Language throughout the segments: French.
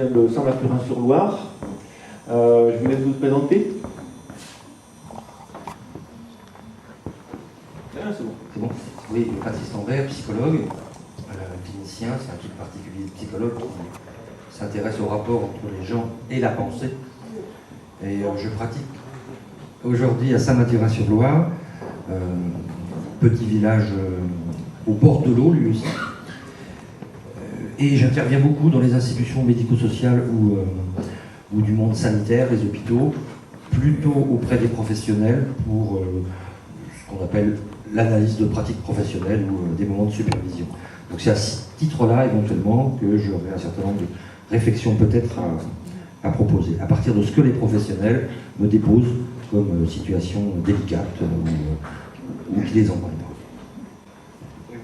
vient de Saint-Mathurin-sur-Loire. Je vous laisse vous présenter. Ah, c'est bon. C'est bon. Oui, Baptiste Ambert, psychologue, clinicien, c'est un type particulier de psychologue qui s'intéresse au rapport entre les gens et la pensée. Et je pratique aujourd'hui à Saint-Mathurin-sur-Loire, petit village au bord de l'eau, lui aussi. Et j'interviens beaucoup dans les institutions médico-sociales ou du monde sanitaire, les hôpitaux, plutôt auprès des professionnels pour ce qu'on appelle l'analyse de pratiques professionnelles ou des moments de supervision. Donc c'est à ce titre-là, éventuellement, que j'aurai un certain nombre de réflexions peut-être à proposer, à partir de ce que les professionnels me déposent comme situation délicate ou qui les emmène.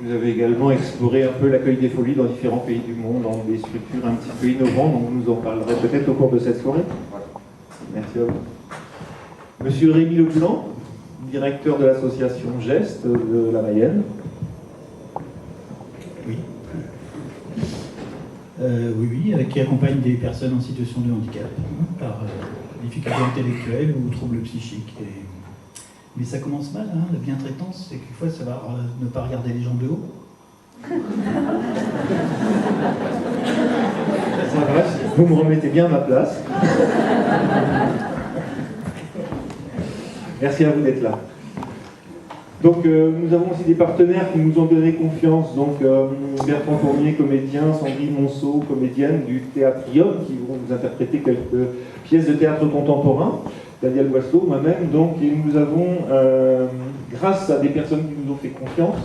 Vous avez également exploré un peu l'accueil des folies dans différents pays du monde, dans des structures un petit peu innovantes, donc vous nous en parlerez peut-être au cours de cette soirée. Merci à vous. Monsieur Rémi Leblanc, directeur de l'association Geste de la Mayenne. Oui. Oui, qui accompagne des personnes en situation de handicap par difficultés intellectuelles ou troubles psychiques. Mais ça commence mal, hein, la bientraitance, c'est qu'il faut savoir ne pas regarder les gens de haut. Ça va, vous me remettez bien à ma place. Merci à vous d'être là. Donc nous avons aussi des partenaires qui nous ont donné confiance, donc Bertrand Fournier, comédien, Sandrine Monceau, comédienne du Théâtrium, qui vont nous interpréter quelques pièces de théâtre contemporain, Daniel Boisseau, moi-même, donc, et nous avons, grâce à des personnes qui nous ont fait confiance,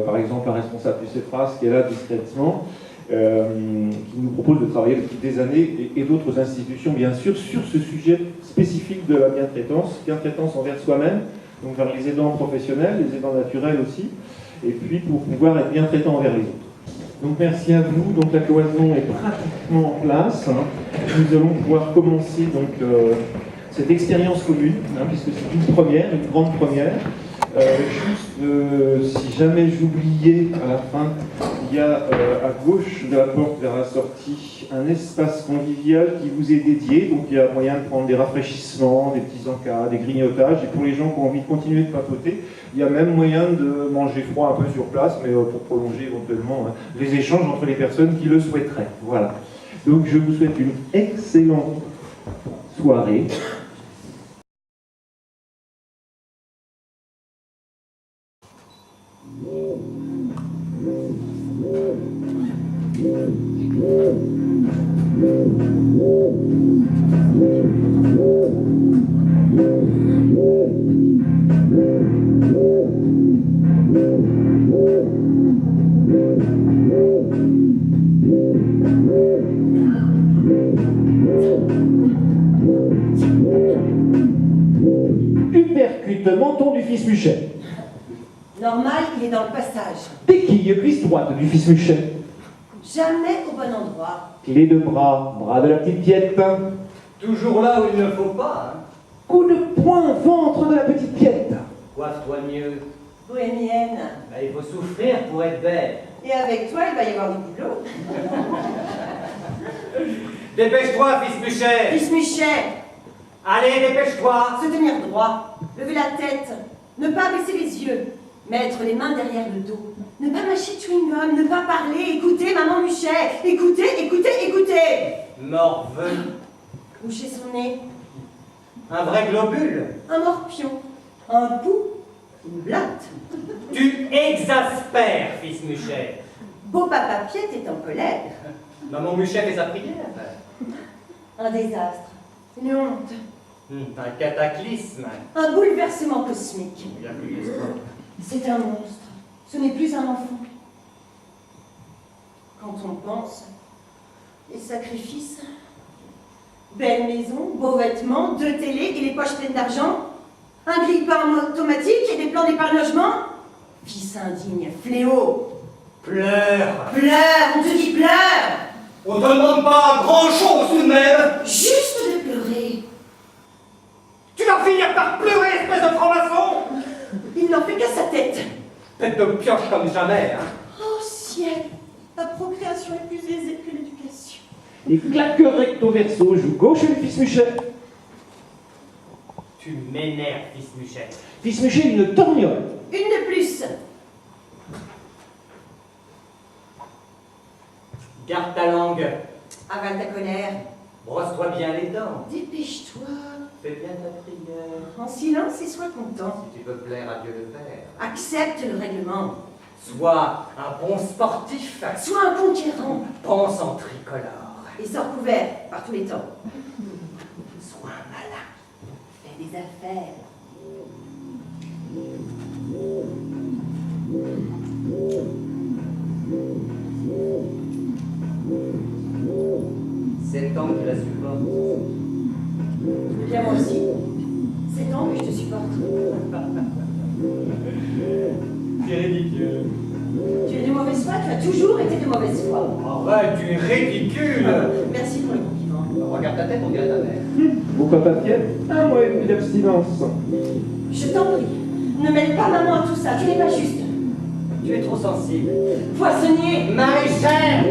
par exemple un responsable du CEFRAS qui est là discrètement, qui nous propose de travailler depuis des années, et d'autres institutions bien sûr, sur ce sujet spécifique de la bientraitance envers soi-même, donc vers les aidants professionnels, les aidants naturels aussi, et puis pour pouvoir être bien traitant envers les autres. Donc merci à vous, donc la cloison est pratiquement en place, hein. Nous allons pouvoir commencer donc cette expérience commune, hein, puisque c'est une première, une grande première. Si jamais j'oubliais à la fin, il y a à gauche de la porte vers la sortie un espace convivial qui vous est dédié, donc il y a moyen de prendre des rafraîchissements, des petits encas, des grignotages, et pour les gens qui ont envie de continuer de papoter, il y a même moyen de manger froid un peu sur place, mais pour prolonger éventuellement les échanges entre les personnes qui le souhaiteraient. Voilà. Donc je vous souhaite une excellente soirée. Uppercut, menton du fils Muchet. Normal, il est dans le passage. Béquille, cuisse droite du fils Muchet. Jamais au bon endroit. Clé de bras, bras de la petite piette. Toujours là où il ne faut pas, hein. Coup de poing, ventre de la petite piette. Coiffe-toi mieux. Bohémienne. Bah, il faut souffrir pour être belle. Et avec toi, il va y avoir du boulot. Dépêche-toi, fils Muchet. Fils Muchet, Allez, dépêche-toi. se tenir droit, lever la tête, ne pas baisser les yeux, mettre les mains derrière le dos, ne pas mâcher chewing-gum, ne pas parler, écoutez, maman Muchet, écoutez, écoutez, écoutez. Morveux. Boucher son nez, Un vrai globule. un morpion, un pouls, une blatte. Tu exaspères, fils Muchet. Beau papa Piette est en colère. Maman Muchet fait sa prière. Un désastre, une honte, Un cataclysme. un bouleversement cosmique. Il a plus d'espoir. C'est un monstre, ce n'est plus un enfant. Quand on pense, les sacrifices, belle maison, beaux vêtements, 2 télés et les poches pleines d'argent, un grille-pain automatique et des plans d'épargne logement, fils indigne, fléau. Pleure. Pleure, on te dit pleure. On te demande pas grand-chose tout de même. Juste de pleurer. Tu vas finir par pleurer, espèce de franc-maçon. Il n'en fait qu'à sa tête. Tête de pioche comme jamais, hein. Oh ciel, la procréation est plus aisée que l'éducation. Et claque recto verso, joue gauche du fils Muchet. Tu m'énerves, fils Muchet. Fils Muchet, une torgnole. Une de plus. Garde ta langue. Avale ta colère. Brosse-toi bien les dents. Dépêche-toi. Fais bien ta prière. En silence et sois content. Si tu veux plaire à Dieu le Père. Accepte le règlement. Sois un bon sportif. Sois un conquérant. Pense en tricolore. Et sors couvert par tous les temps. Sois un malin. Fais des affaires. C'est le temps que tu la supportes. Eh bien moi aussi. C'est temps que je te supporte. C'est ridicule. Tu es de mauvaise foi, tu as toujours été de mauvaise foi. Arrête, tu es ridicule. Merci pour le compliment. Regarde ta tête, on dirait ta mère. Vos papa Pierre, un mois et demi d'abstinence. Je t'en prie, ne mêle pas maman à tout ça, tu n'es pas juste. Tu es trop sensible. Poissonnier. Marie-Chère.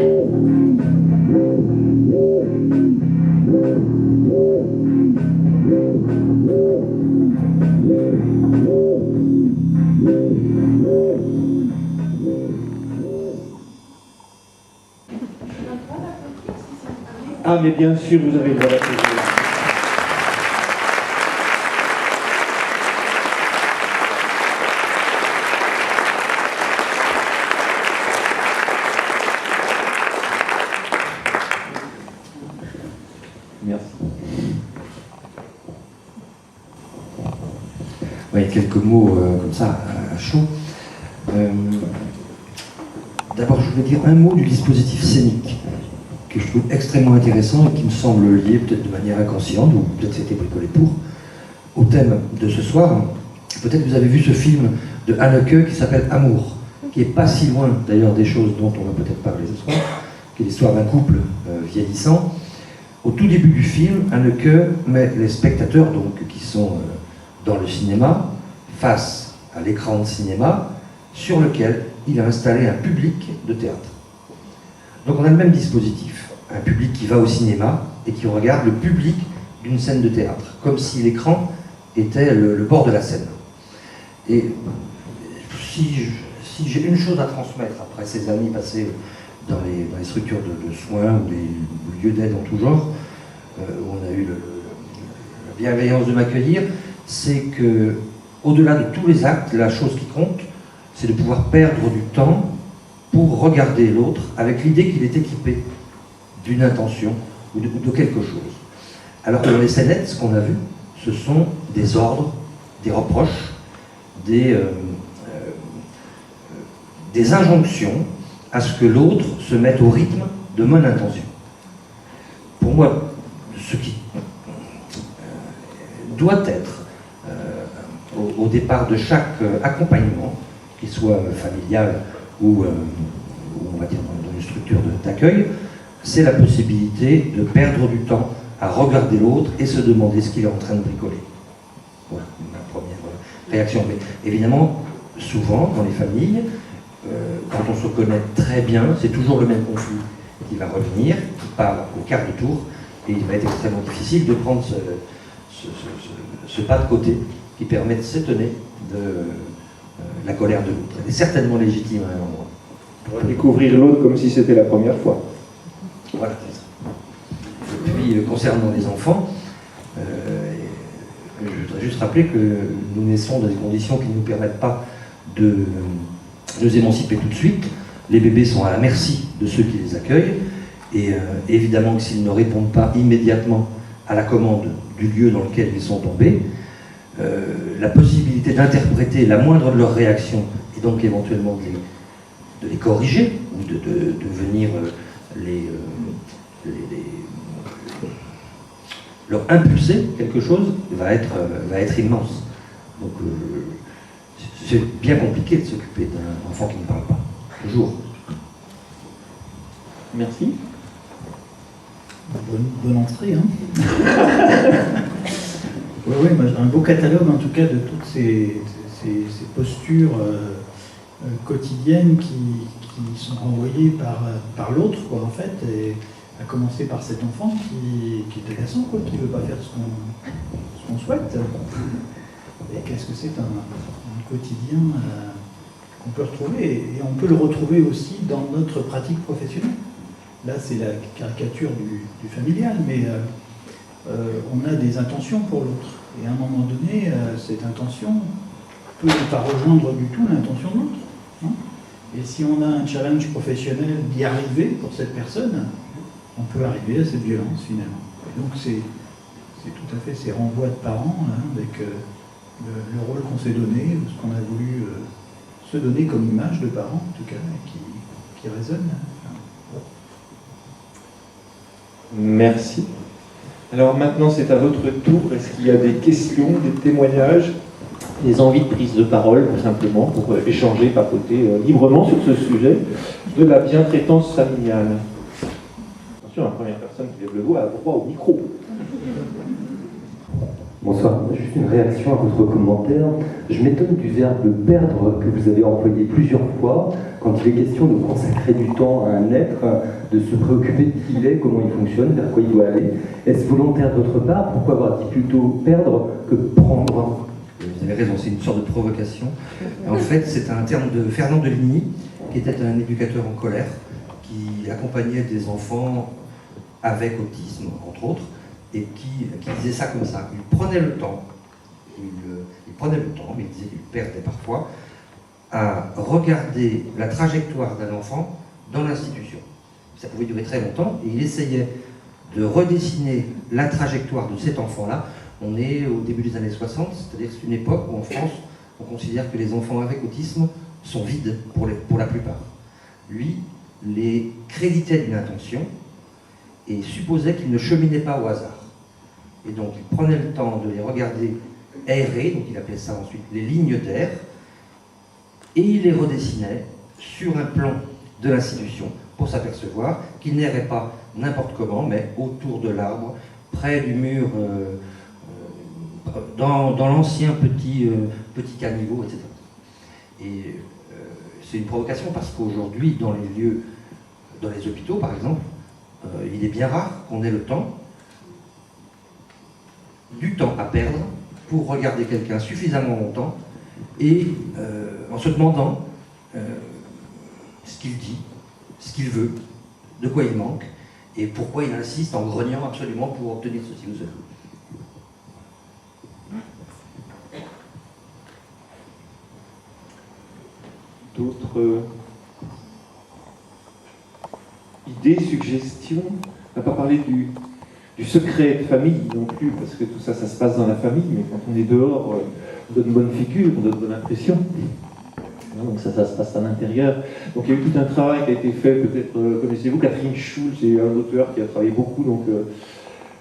Ah, mais bien sûr, vous avez le droit d'applaudir. Merci. Oui, quelques mots comme ça, à chaud. D'abord, je voulais dire un mot du dispositif scénique, que je trouve extrêmement intéressant et qui me semble lié, peut-être de manière inconsciente, ou peut-être c'était bricolé pour, au thème de ce soir. Peut-être que vous avez vu ce film de Haneke qui s'appelle Amour, qui n'est pas si loin d'ailleurs des choses dont on va peut-être parler ce soir, qui est l'histoire d'un couple vieillissant. Au tout début du film, Haneke met les spectateurs donc, qui sont dans le cinéma face à l'écran de cinéma sur lequel il a installé un public de théâtre. Donc on a le même dispositif, un public qui va au cinéma et qui regarde le public d'une scène de théâtre, comme si l'écran était le bord de la scène. Et si j'ai une chose à transmettre après ces années passées dans les structures de soins ou les lieux d'aide en tout genre, où on a eu la bienveillance de m'accueillir, c'est que, au-delà de tous les actes, la chose qui compte, c'est de pouvoir perdre du temps pour regarder l'autre avec l'idée qu'il est équipé d'une intention ou de quelque chose. Alors que dans les scénettes, ce qu'on a vu, ce sont des ordres, des reproches, des injonctions à ce que l'autre se mette au rythme de mon intention. Pour moi, ce qui doit être au départ de chaque accompagnement, qu'il soit familial ou on va dire dans une structure d'accueil, c'est la possibilité de perdre du temps à regarder l'autre et se demander ce qu'il est en train de bricoler. Voilà ma première réaction. Mais évidemment, souvent, dans les familles, quand on se connaît très bien, c'est toujours le même conflit qui va revenir, qui part au quart de tour, et il va être extrêmement difficile de prendre ce pas de côté qui permet de s'étonner de la colère de l'autre. Elle est certainement légitime à un endroit. On va découvrir l'autre comme si c'était la première fois. Voilà, c'est ça. Et puis, concernant les enfants, je voudrais juste rappeler que nous naissons dans des conditions qui ne nous permettent pas de nous émanciper tout de suite. Les bébés sont à la merci de ceux qui les accueillent, et évidemment que s'ils ne répondent pas immédiatement à la commande du lieu dans lequel ils sont tombés, la possibilité d'interpréter la moindre de leurs réactions, et donc éventuellement de les corriger, ou de venir leur impulser quelque chose, va être immense. Donc c'est bien compliqué de s'occuper d'un enfant qui ne parle pas, toujours. Merci. Bonne entrée, hein. Oui, moi j'ai un beau catalogue en tout cas de toutes ces postures quotidiennes qui sont renvoyées par l'autre, quoi, en fait, et à commencer par cet enfant qui est agaçant, quoi, qui ne veut pas faire ce qu'on souhaite. Et qu'est-ce que c'est un quotidien qu'on peut retrouver, et on peut le retrouver aussi dans notre pratique professionnelle. Là, c'est la caricature du familial, mais on a des intentions pour l'autre. Et à un moment donné, cette intention peut ne pas rejoindre du tout l'intention de l'autre. Hein. Et si on a un challenge professionnel d'y arriver pour cette personne, on peut arriver à cette violence finalement. Et donc c'est tout à fait ces renvois de parents, hein, avec le rôle qu'on s'est donné, ce qu'on a voulu se donner comme image de parents en tout cas, qui résonne. Merci. Alors maintenant, c'est à votre tour. Est-ce qu'il y a des questions, des témoignages, des envies de prise de parole, tout simplement, pour échanger, papoter librement sur ce sujet de la bientraitance familiale? Attention, la première personne qui lève le doigt a droit au micro. Bonsoir, juste une réaction à votre commentaire. Je m'étonne du verbe « perdre » que vous avez employé plusieurs fois quand il est question de consacrer du temps à un être, de se préoccuper de qui il est, comment il fonctionne, vers quoi il doit aller. Est-ce volontaire de votre part? Pourquoi avoir dit plutôt « perdre » que « prendre » ? Vous avez raison, c'est une sorte de provocation. En fait, c'est un terme de Fernand de Ligny, qui était un éducateur en colère, qui accompagnait des enfants avec autisme, entre autres, et qui disait ça comme ça. Il prenait le temps, mais il disait qu'il perdait parfois, à regarder la trajectoire d'un enfant dans l'institution. Ça pouvait durer très longtemps, et il essayait de redessiner la trajectoire de cet enfant-là. On est au début des années 60, c'est-à-dire que c'est une époque où en France, on considère que les enfants avec autisme sont vides pour la plupart. Lui les créditait d'une intention et supposait qu'ils ne cheminaient pas au hasard. Et donc il prenait le temps de les regarder errer, donc il appelait ça ensuite les lignes d'air, et il les redessinait sur un plan de l'institution pour s'apercevoir qu'ils n'erraient pas n'importe comment, mais autour de l'arbre, près du mur, dans l'ancien petit caniveau, etc. Et c'est une provocation parce qu'aujourd'hui, dans les lieux, dans les hôpitaux par exemple, il est bien rare qu'on ait du temps à perdre pour regarder quelqu'un suffisamment longtemps et en se demandant ce qu'il dit, ce qu'il veut, de quoi il manque et pourquoi il insiste en grognant absolument pour obtenir ceci ou cela. D'autres idées, suggestions? On n'a pas parlé du secret de famille non plus, parce que tout ça, ça se passe dans la famille, mais quand on est dehors, on donne bonne figure, on donne bonne impression. Donc ça se passe à l'intérieur. Donc il y a eu tout un travail qui a été fait, peut-être connaissez-vous Catherine Schulz, c'est un auteur qui a travaillé beaucoup donc,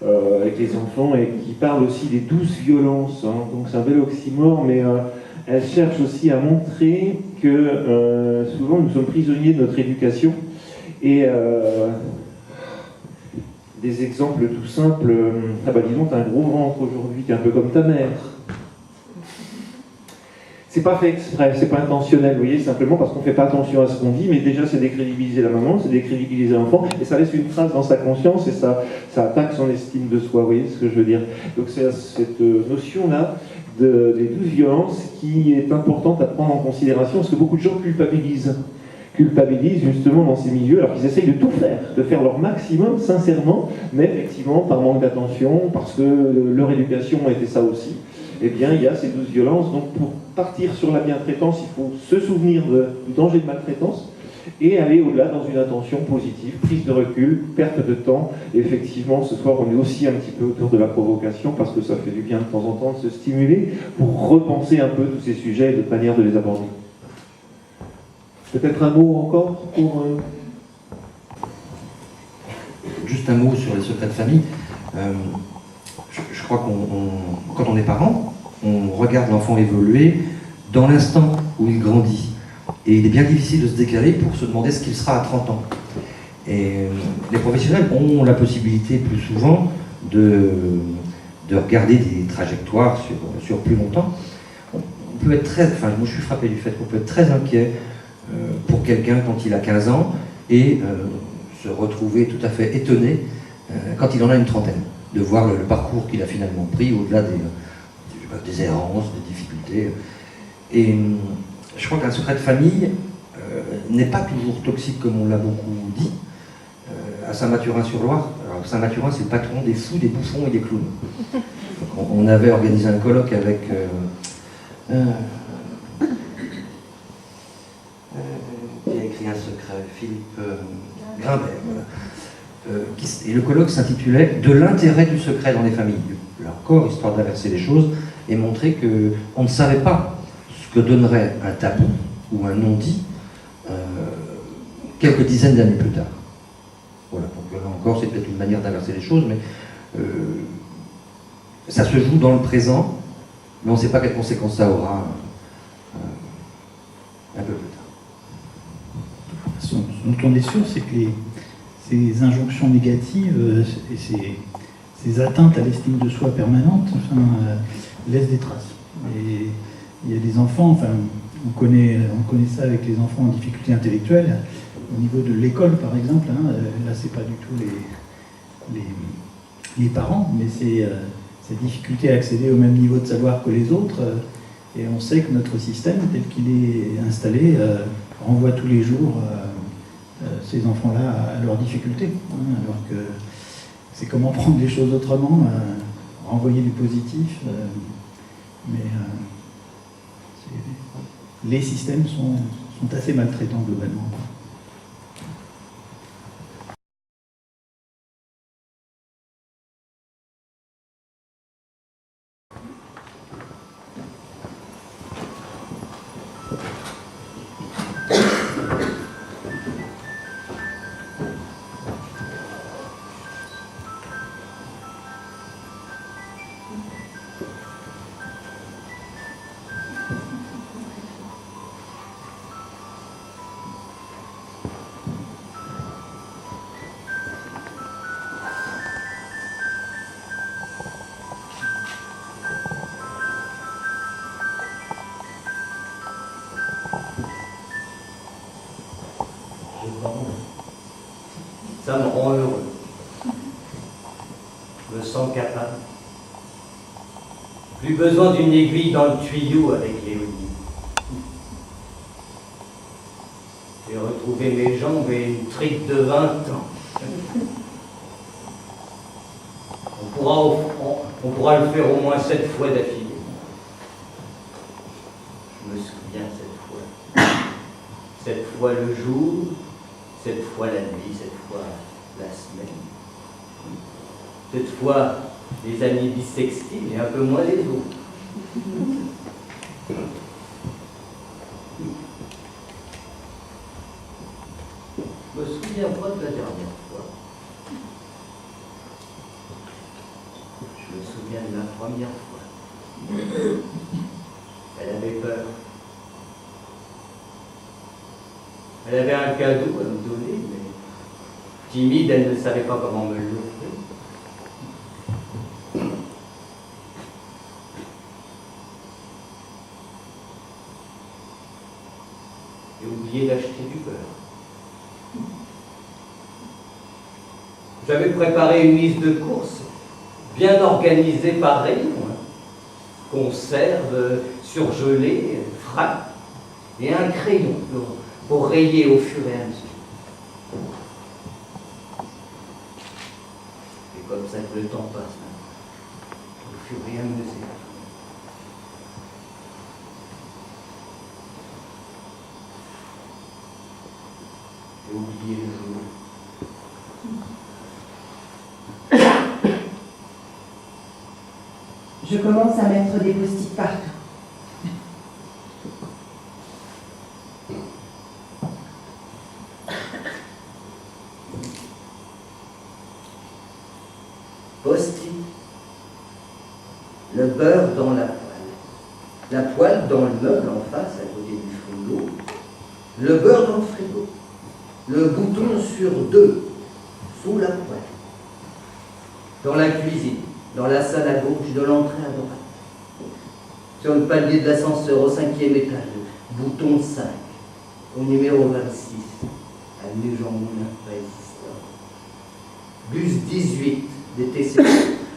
avec les enfants et qui parle aussi des 12 violences. Hein. Donc c'est un bel oxymore, mais elle cherche aussi à montrer que souvent nous sommes prisonniers de notre éducation et des exemples tout simples. Ah bah dis donc, t'as un gros ventre aujourd'hui, t'es un peu comme ta mère. C'est pas fait exprès, c'est pas intentionnel, vous voyez, simplement parce qu'on fait pas attention à ce qu'on dit, mais déjà c'est décrédibiliser la maman, c'est décrédibiliser l'enfant, et ça laisse une trace dans sa conscience et ça attaque son estime de soi, vous voyez ce que je veux dire. Donc c'est cette notion-là des 12 violences qui est importante à prendre en considération, parce que beaucoup de gens culpabilisent justement dans ces milieux, alors qu'ils essayent de tout faire, de faire leur maximum sincèrement, mais effectivement par manque d'attention, parce que leur éducation était ça aussi, eh bien il y a ces 12 violences. Donc pour partir sur la bientraitance, il faut se souvenir du danger de maltraitance et aller au-delà dans une intention positive, prise de recul, perte de temps. Et effectivement, ce soir, on est aussi un petit peu autour de la provocation parce que ça fait du bien de temps en temps de se stimuler pour repenser un peu tous ces sujets et de manière de les aborder. Peut-être un mot encore pour... Juste un mot sur les secrets de famille. Je crois quand on est parent, on regarde l'enfant évoluer dans l'instant où il grandit. Et il est bien difficile de se déclarer pour se demander ce qu'il sera à 30 ans. Et les professionnels ont la possibilité plus souvent de regarder des trajectoires sur plus longtemps. On peut être moi je suis frappé du fait qu'on peut être très inquiet pour quelqu'un quand il a 15 ans et se retrouver tout à fait étonné quand il en a une trentaine, de voir le parcours qu'il a finalement pris au-delà des errances, des difficultés. Et je crois qu'un secret de famille n'est pas toujours toxique comme on l'a beaucoup dit. À Saint-Mathurin-sur-Loire, alors Saint-Mathurin c'est le patron des fous, des bouffons et des clowns. Donc, on avait organisé un colloque avec qui a écrit un secret, Philippe Grimbert. Voilà. Et le colloque s'intitulait « De l'intérêt du secret dans les familles ». Là encore, histoire d'inverser les choses et montrer qu'on ne savait pas ce que donnerait un tabou ou un non-dit quelques dizaines d'années plus tard. Voilà, donc là encore, c'est peut-être une manière d'inverser les choses, mais ça se joue dans le présent, mais on ne sait pas quelles conséquences ça aura un peu plus tard. Ce dont on est sûr, c'est que ces injonctions négatives et ces atteintes à l'estime de soi permanente laissent des traces. Et il y a des enfants, on connaît ça avec les enfants en difficulté intellectuelle, au niveau de l'école par exemple, là c'est pas du tout les parents, mais c'est cette difficulté à accéder au même niveau de savoir que les autres, et on sait que notre système tel qu'il est installé renvoie tous les jours ces enfants-là à leurs difficultés, alors que c'est comment prendre les choses autrement, renvoyer du positif, mais les systèmes sont assez maltraitants globalement. Ça me rend heureux. Je me sens capable. Plus besoin d'une aiguille dans le tuyau avec Léonie. J'ai retrouvé mes jambes et une trique de 20 ans. On pourra le faire au moins 7 fois d'affilée. Je me souviens cette fois. 7 fois le jour, 7 fois la nuit, 7 fois la semaine. Cette fois les années bissextiles et un peu moins les autres. Je me souviens pas de la dernière fois. Je me souviens de la première fois. Elle avait peur. Elle avait un cadeau à me donner, mais timide, elle ne savait pas comment me l'offrir. J'ai oublié d'acheter du beurre. J'avais préparé une liste de courses, bien organisée par rayon. Conserve, surgelée, frappe, et un crayon pour rayer au fur et à mesure. C'est comme ça que le temps passe, au fur et à mesure. J'ai oublié le jour. Je commence à mettre des post-it partout. Post-it. Le beurre dans la poêle. La poêle dans le meuble en face, à côté du frigo. Le beurre dans le frigo. Le bouton sur 2, sous la poêle. Dans la cuisine, dans la salle à gauche de l'entrée à droite. Sur le palier de l'ascenseur au 5e étage, bouton 5, au numéro 26, avenue Jean Moulin, résistant. bus 18 des TCO,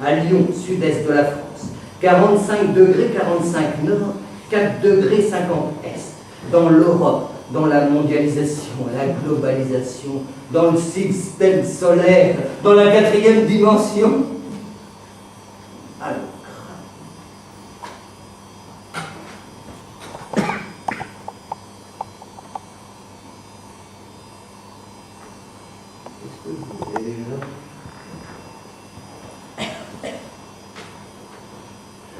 à Lyon, sud-est de la France, 45 degrés 45 nord, 4 degrés 50 est, dans l'Europe, dans la mondialisation, la globalisation, dans le système solaire, dans la 4e dimension. Alors, qu'est-ce que je disais déjà?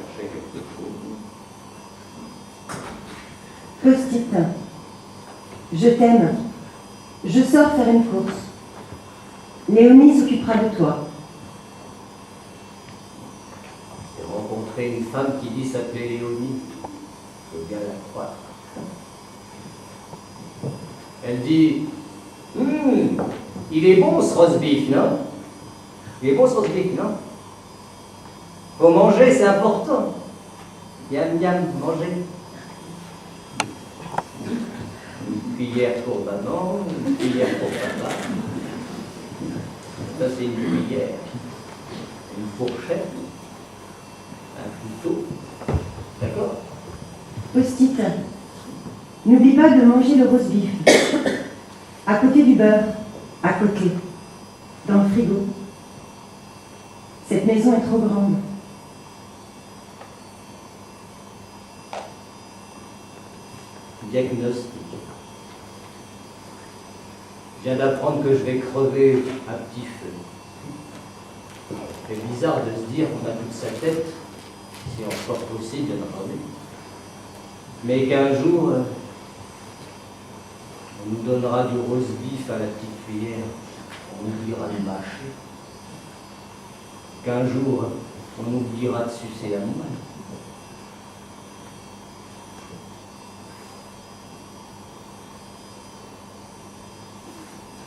Chercher quelque chose. Post-it. Je t'aime. Je sors faire une course. Léonie s'occupera de toi. J'ai rencontré une femme qui dit s'appeler Léonie. Je veux bien la croire. Elle dit il est bon ce roast beef, non? Il est bon ce roast beef, non? Faut manger, c'est important. Miam, miam, manger. Une cuillère pour maman, une cuillère pour papa. Ça, c'est une cuillère. Une fourchette. Un couteau. D'accord? Post-it. N'oublie pas de manger le roast beef. À côté du beurre. À côté. Dans le frigo. Cette maison est trop grande. Diagnostic. Je viens d'apprendre que je vais crever à petit feu. C'est bizarre de se dire qu'on a toute sa tête, si encore possible, bien entendu. Mais qu'un jour, on nous donnera du roast beef à la petite cuillère, on oubliera de mâcher. Qu'un jour, on oubliera de sucer la moelle.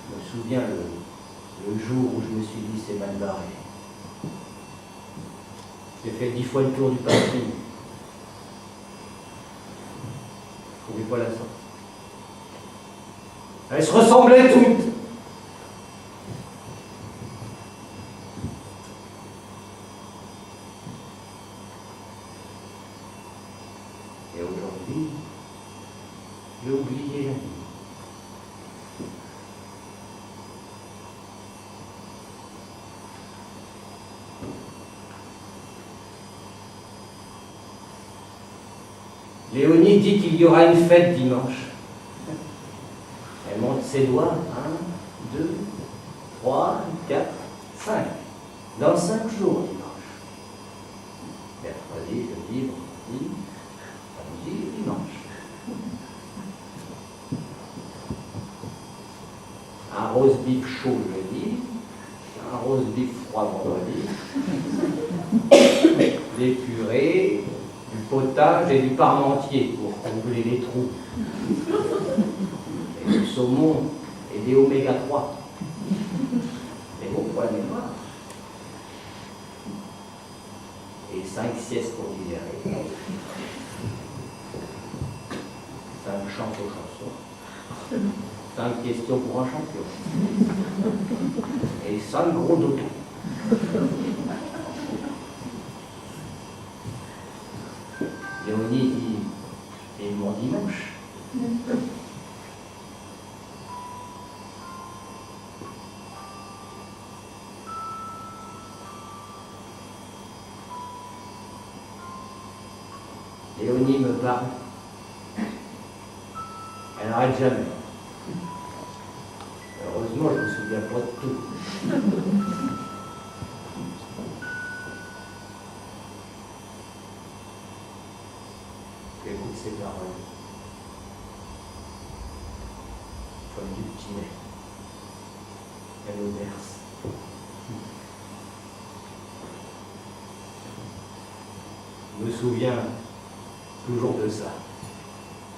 Je me souviens le jour où je me suis dit c'est mal barré. J'ai fait 10 fois le tour du parking. Je ne trouvais pas la sortie. Elles se ressemblaient toutes. Et aujourd'hui, j'ai oublié la vie. Léonie dit qu'il y aura une fête dimanche. Elle monte ses doigts. 1, 2, 3, 4, 5. Dans 5 jours dimanche. Mercredi, jeudi, vendredi, samedi et dimanche. Un roast beef chaud jeudi, un roast beef froid vendredi, des purées, du potage et du parmentier pour combler les trous. Et du saumon et des oméga 3. Et bon pour la mémoire. Et 5 siestes pour digérer. 5 chants aux chansons. 5 questions pour un champion. Et 5 gros dodo. Léonie dit, et mon dimanche. Léonie me parle. Elle n'arrête jamais. Heureusement, je ne me souviens pas de tout. J'écoute ses paroles. Comme du petit lait. Elle nous berce. Je me souviens toujours de ça,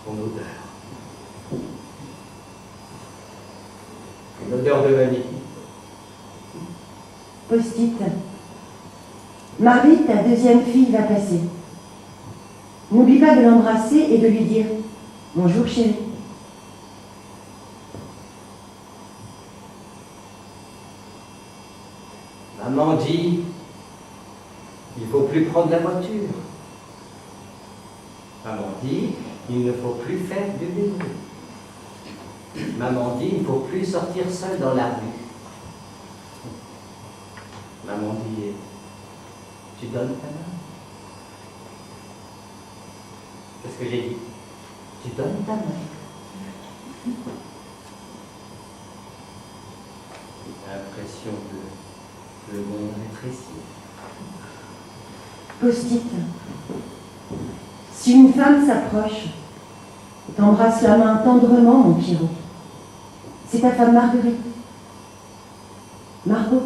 son odeur. L'odeur de vanille. Post-it. Marie, ta deuxième fille, va passer. N'oublie pas de l'embrasser et de lui dire « Bonjour chérie ». Maman dit, il ne faut plus prendre la voiture. Maman dit, il ne faut plus faire du vélo. Maman dit, il ne faut plus sortir seul dans la rue. Maman dit, tu donnes ta main? Qu'est-ce que j'ai dit? Tu donnes ta main. J'ai l'impression que le monde rétrécit. Post-it. Si une femme s'approche, t'embrasse la main tendrement, mon Pierrot. C'est ta femme Marguerite. Margot.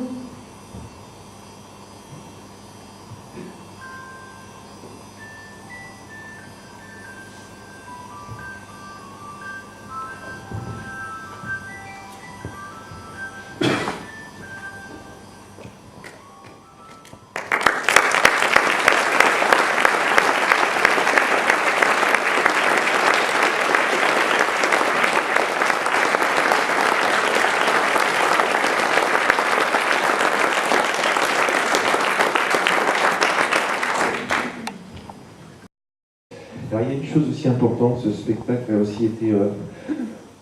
Alors, il y a une chose aussi importante, ce spectacle a aussi été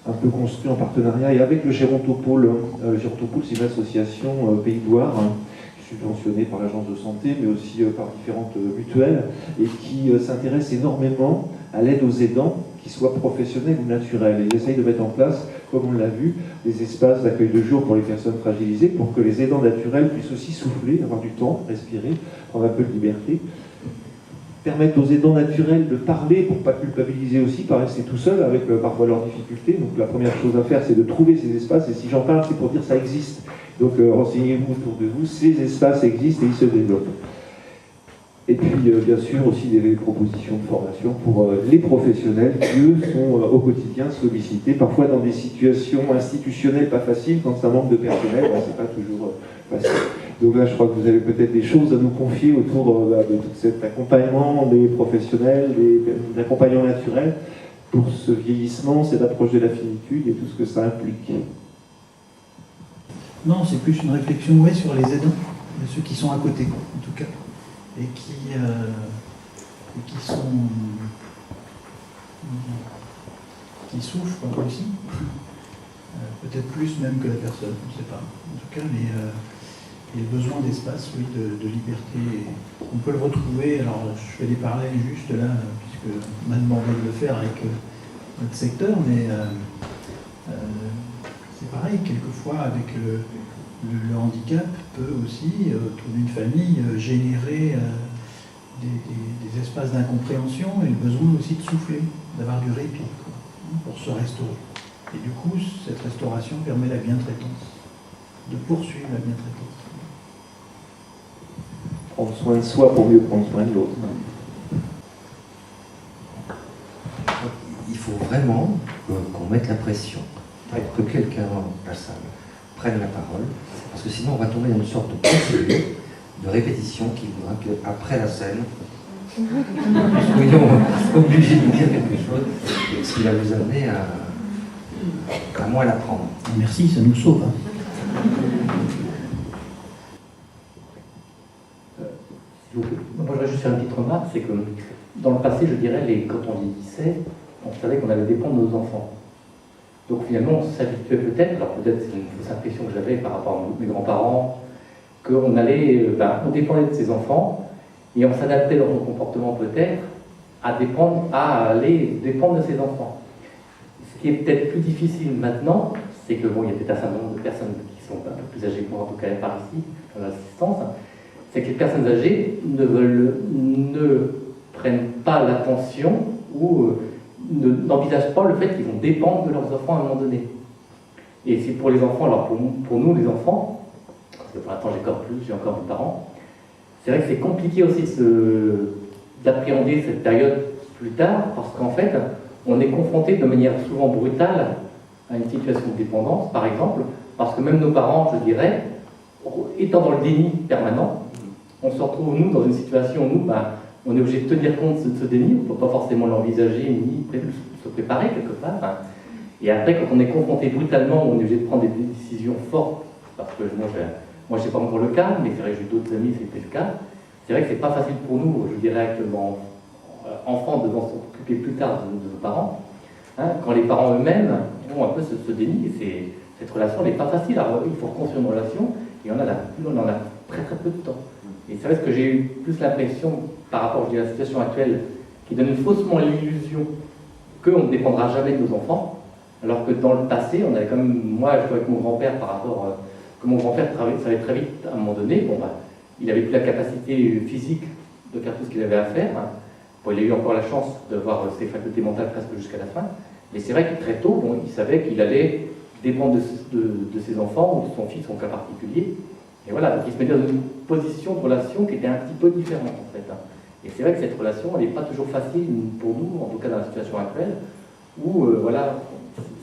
un peu construit en partenariat et avec le Gérontopôle. Le Gérontopôle, c'est une association Pays de Loire, subventionnée par l'agence de santé, mais aussi par différentes mutuelles, et qui s'intéresse énormément à l'aide aux aidants, qu'ils soient professionnels ou naturels. Et ils essayent de mettre en place, comme on l'a vu, des espaces d'accueil de jour pour les personnes fragilisées, pour que les aidants naturels puissent aussi souffler, avoir du temps, respirer, prendre un peu de liberté. Permettre aux aidants naturels de parler pour ne pas culpabiliser aussi, pas rester tout seul avec parfois leurs difficultés. Donc la première chose à faire, c'est de trouver ces espaces, et si j'en parle, c'est pour dire que ça existe. Donc renseignez-vous autour de vous, ces espaces existent et ils se développent. Et puis bien sûr aussi des propositions de formation pour les professionnels qui eux sont au quotidien sollicités, parfois dans des situations institutionnelles pas faciles, quand ça manque de personnel, c'est pas toujours facile. Donc là, je crois que vous avez peut-être des choses à nous confier autour de tout cet accompagnement des professionnels, des accompagnants naturels, pour ce vieillissement, cette approche de la finitude et tout ce que ça implique. Non, c'est plus une réflexion sur les aidants, ceux qui sont à côté, en tout cas, et qui souffrent aussi, peut-être plus même que la personne, on ne sait pas, en tout cas, mais il y a besoin d'espace, oui, de liberté. On peut le retrouver, alors je fais des parallèles juste là, puisque on m'a demandé de le faire avec notre secteur, mais c'est pareil, quelquefois avec le handicap peut aussi, autour d'une famille, générer des espaces d'incompréhension et le besoin aussi de souffler, d'avoir du répit, quoi, pour se restaurer. Et du coup, cette restauration permet la bientraitance, de poursuivre la bientraitance. Prendre soin de soi pour mieux prendre soin de l'autre. Il faut vraiment qu'on mette la pression, que quelqu'un dans la salle prenne la parole, parce que sinon on va tomber dans une sorte de procédure de répétition qui voudra qu'après la scène, nous soyons obligés de dire quelque chose, ce qui va vous amener à moins l'apprendre. Merci, ça nous sauve. Moi, je voudrais juste faire une petite remarque, c'est que dans le passé, je dirais, quand on vieillissait, on savait qu'on allait dépendre de nos enfants. Donc finalement, on s'habituait peut-être, alors peut-être c'est une fausse impression que j'avais par rapport à mes grands-parents, qu'on allait, on dépendait de ses enfants, et on s'adaptait dans son comportement peut-être à aller dépendre de ses enfants. Ce qui est peut-être plus difficile maintenant, c'est que il y a peut-être un certain nombre de personnes qui sont un peu plus âgées que moi, en tout cas par ici, dans l'assistance, c'est que les personnes âgées ne prennent pas l'attention ou n'envisagent pas le fait qu'ils vont dépendre de leurs enfants à un moment donné. Et c'est pour les enfants, alors pour nous les enfants, parce que pour l'instant j'ai encore mes parents, c'est vrai que c'est compliqué aussi d'appréhender cette période plus tard, parce qu'en fait, on est confronté de manière souvent brutale à une situation de dépendance, par exemple, parce que même nos parents, je dirais, étant dans le déni permanent, on se retrouve, nous, dans une situation où on est obligé de tenir compte de ce déni, on ne peut pas forcément l'envisager ni se préparer quelque part. Et après, quand on est confronté brutalement, on est obligé de prendre des décisions fortes, parce que moi Moi, je sais pas encore le cas, mais c'est vrai que j'ai d'autres amis, c'était le cas. C'est vrai que c'est pas facile pour nous, je dirais actuellement, enfants devant s'occuper plus tard de nos parents, hein, quand les parents eux-mêmes ont un peu ce déni. Cette relation n'est pas facile. Alors, il faut reconstruire une relation, et on en a très très peu de temps. Et c'est vrai que j'ai eu plus l'impression, par rapport à la situation actuelle, qui donne faussement l'illusion qu'on ne dépendra jamais de nos enfants, alors que dans le passé, on avait quand même, moi je vois avec mon grand-père par rapport, que mon grand-père savait très vite à un moment donné, il n'avait plus la capacité physique de faire tout ce qu'il avait à faire. Bon, il a eu encore la chance d'avoir ses facultés mentales presque jusqu'à la fin, mais c'est vrai que très tôt, il savait qu'il allait dépendre de ses enfants ou de son fils en cas particulier. Et voilà, donc il se mettait dans une position de relation qui était un petit peu différente en fait. Et c'est vrai que cette relation, elle n'est pas toujours facile pour nous, en tout cas dans la situation actuelle, où voilà,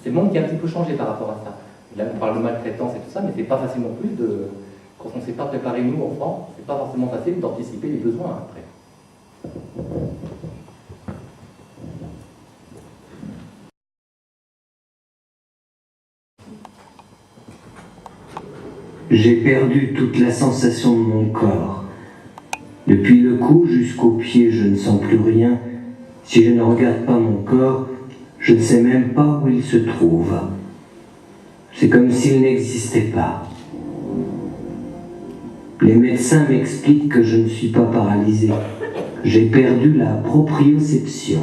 c'est le monde qui a un petit peu changé par rapport à ça. Et là, on parle de maltraitance et tout ça, mais c'est pas facile non plus quand on ne s'est pas préparé nous, enfants, c'est pas forcément facile d'anticiper les besoins après. J'ai perdu toute la sensation de mon corps. Depuis le cou jusqu'aux pieds, je ne sens plus rien. Si je ne regarde pas mon corps, je ne sais même pas où il se trouve. C'est comme s'il n'existait pas. Les médecins m'expliquent que je ne suis pas paralysé. J'ai perdu la proprioception.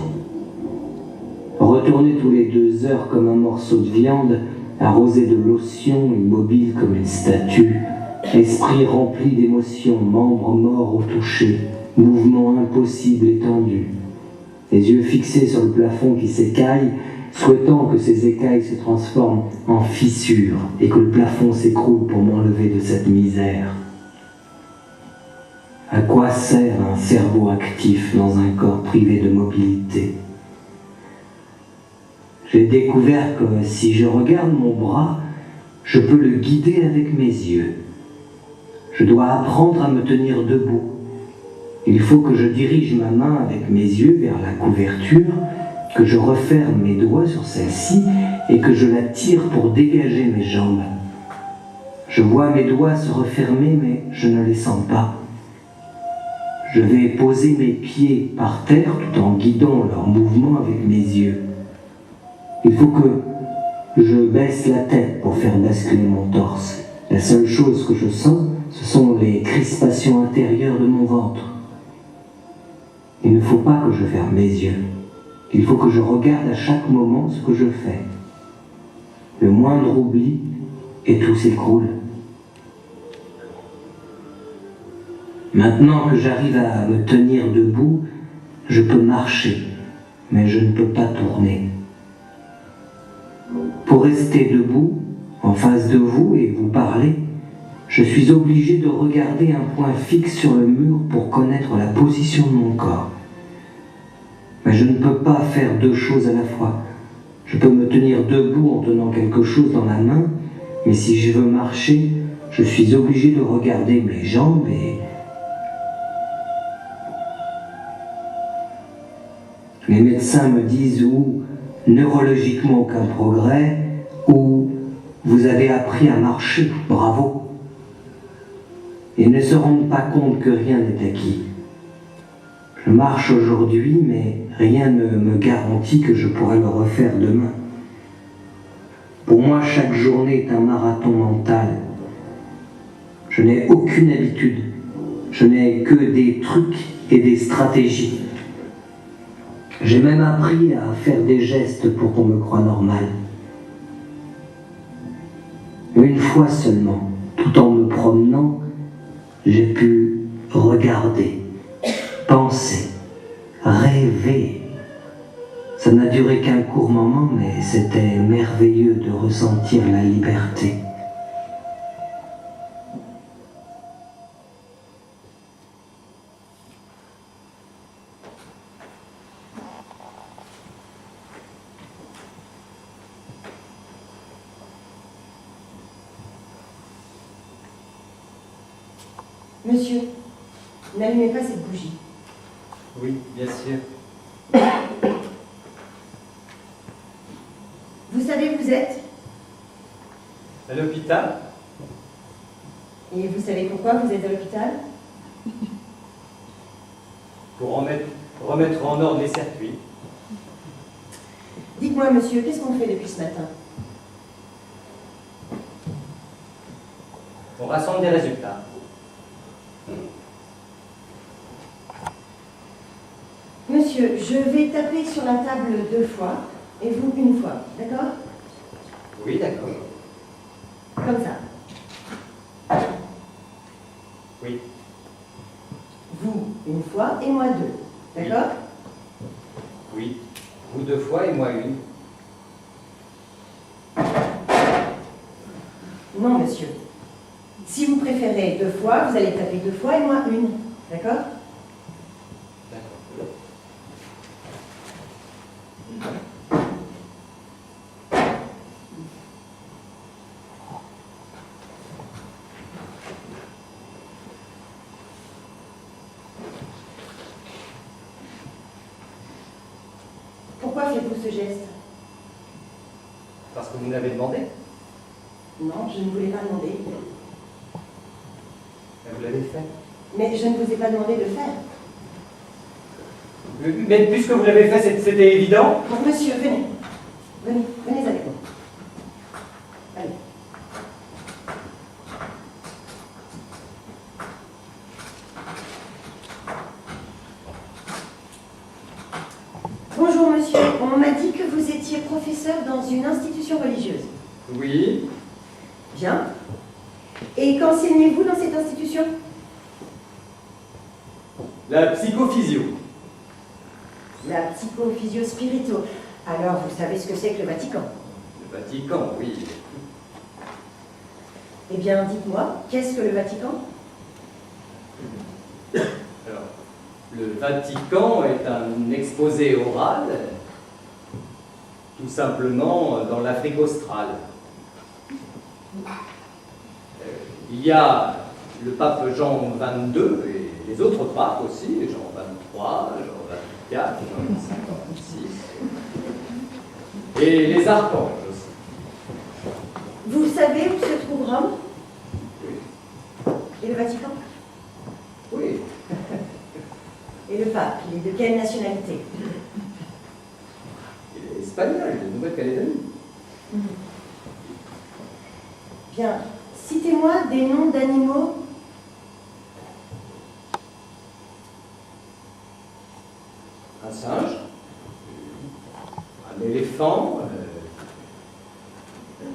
Retourner tous les 2 heures comme un morceau de viande, arrosé de lotion, immobile comme une statue, esprit rempli d'émotions, membres morts au toucher, mouvements impossibles étendus, les yeux fixés sur le plafond qui s'écaille, souhaitant que ces écailles se transforment en fissures et que le plafond s'écroule pour m'enlever de cette misère. À quoi sert un cerveau actif dans un corps privé de mobilité ? J'ai découvert que si je regarde mon bras, je peux le guider avec mes yeux. Je dois apprendre à me tenir debout. Il faut que je dirige ma main avec mes yeux vers la couverture, que je referme mes doigts sur celle-ci et que je la tire pour dégager mes jambes. Je vois mes doigts se refermer, mais je ne les sens pas. Je vais poser mes pieds par terre tout en guidant leur mouvement avec mes yeux. Il faut que je baisse la tête pour faire basculer mon torse. La seule chose que je sens, ce sont les crispations intérieures de mon ventre. Il ne faut pas que je ferme mes yeux. Il faut que je regarde à chaque moment ce que je fais. Le moindre oubli et tout s'écroule. Maintenant que j'arrive à me tenir debout, je peux marcher, mais je ne peux pas tourner. Pour rester debout, en face de vous et vous parler, je suis obligé de regarder un point fixe sur le mur pour connaître la position de mon corps. Mais je ne peux pas faire 2 choses à la fois. Je peux me tenir debout en tenant quelque chose dans la main, mais si je veux marcher, je suis obligé de regarder mes jambes et... Les médecins me disent ou neurologiquement aucun progrès, ou vous avez appris à marcher, bravo. Ils ne se rendent pas compte que rien n'est acquis. Je marche aujourd'hui, mais rien ne me garantit que je pourrai le refaire demain. Pour moi, chaque journée est un marathon mental. Je n'ai aucune habitude. Je n'ai que des trucs et des stratégies. J'ai même appris à faire des gestes pour qu'on me croie normal. Une fois seulement, tout en me promenant, j'ai pu regarder, penser, rêver. Ça n'a duré qu'un court moment, mais c'était merveilleux de ressentir la liberté. Monsieur, n'allumez pas cette bougie. Oui, bien sûr. Vous savez où vous êtes? À l'hôpital? Et vous savez pourquoi vous êtes à l'hôpital? Pour remettre en ordre les circuits. Dites-moi, monsieur, qu'est-ce qu'on fait depuis ce matin? On rassemble des résultats. Monsieur, je vais taper sur la table 2 fois, et vous une fois, d'accord? Oui, d'accord. Comme ça. Oui. Vous une fois et moi 2, d'accord? Oui. Vous 2 fois et moi 1. Non, monsieur. Si vous préférez 2 fois, vous allez taper 2 fois et moi 1, d'accord? D'accord. Pourquoi faites-vous ce geste? Parce que vous me l'avez demandé. Non, je ne vous l'ai pas demandé. Mais vous l'avez fait. Mais je ne vous ai pas demandé de le faire. Mais puisque vous l'avez fait, c'était évident. Donc, monsieur, venez. Venez avec moi. Allez. Bonjour, monsieur. On m'a dit que vous étiez professeur dans une institution religieuse. Oui. Bien. Et qu'enseignez-vous dans cette institution? La psychophysio. La psychophysio-spirito. Alors, vous savez ce que c'est que le Vatican? Le Vatican, oui. Eh bien, dites-moi, qu'est-ce que le Vatican? Alors, le Vatican est un exposé oral, tout simplement dans l'Afrique australe. Il y a le pape Jean XXII et les autres papes aussi, Jean XXIII, Jean XXIV, Jean XXVI, et les archanges aussi. Vous savez où se trouve Rome? Oui. Et le Vatican? Oui. Et le pape, il est de quelle nationalité? Il est espagnol, de Nouvelle-Calédonie. Bien. Citez-moi des noms d'animaux. Un singe, un éléphant, un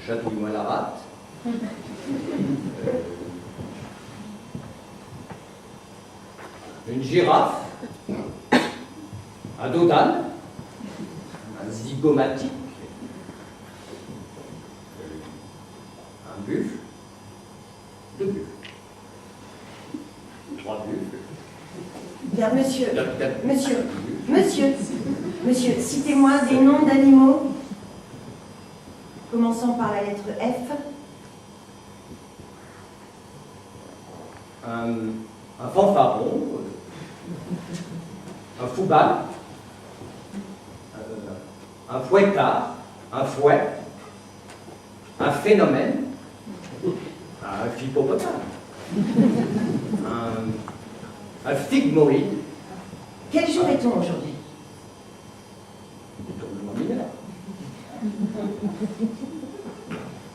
chatouille à la rate, une girafe, un dodane, un zygomatique, un buffle, 2 buffles, 3 buffles. Bien, monsieur, citez-moi des noms d'animaux, commençant par la lettre F. Un fanfaron, un foubal, un fouettard, un fouet, un phénomène, un hippopotame, un phygmoïde. Quel jour est-on aujourd'hui? Du tournement mineur.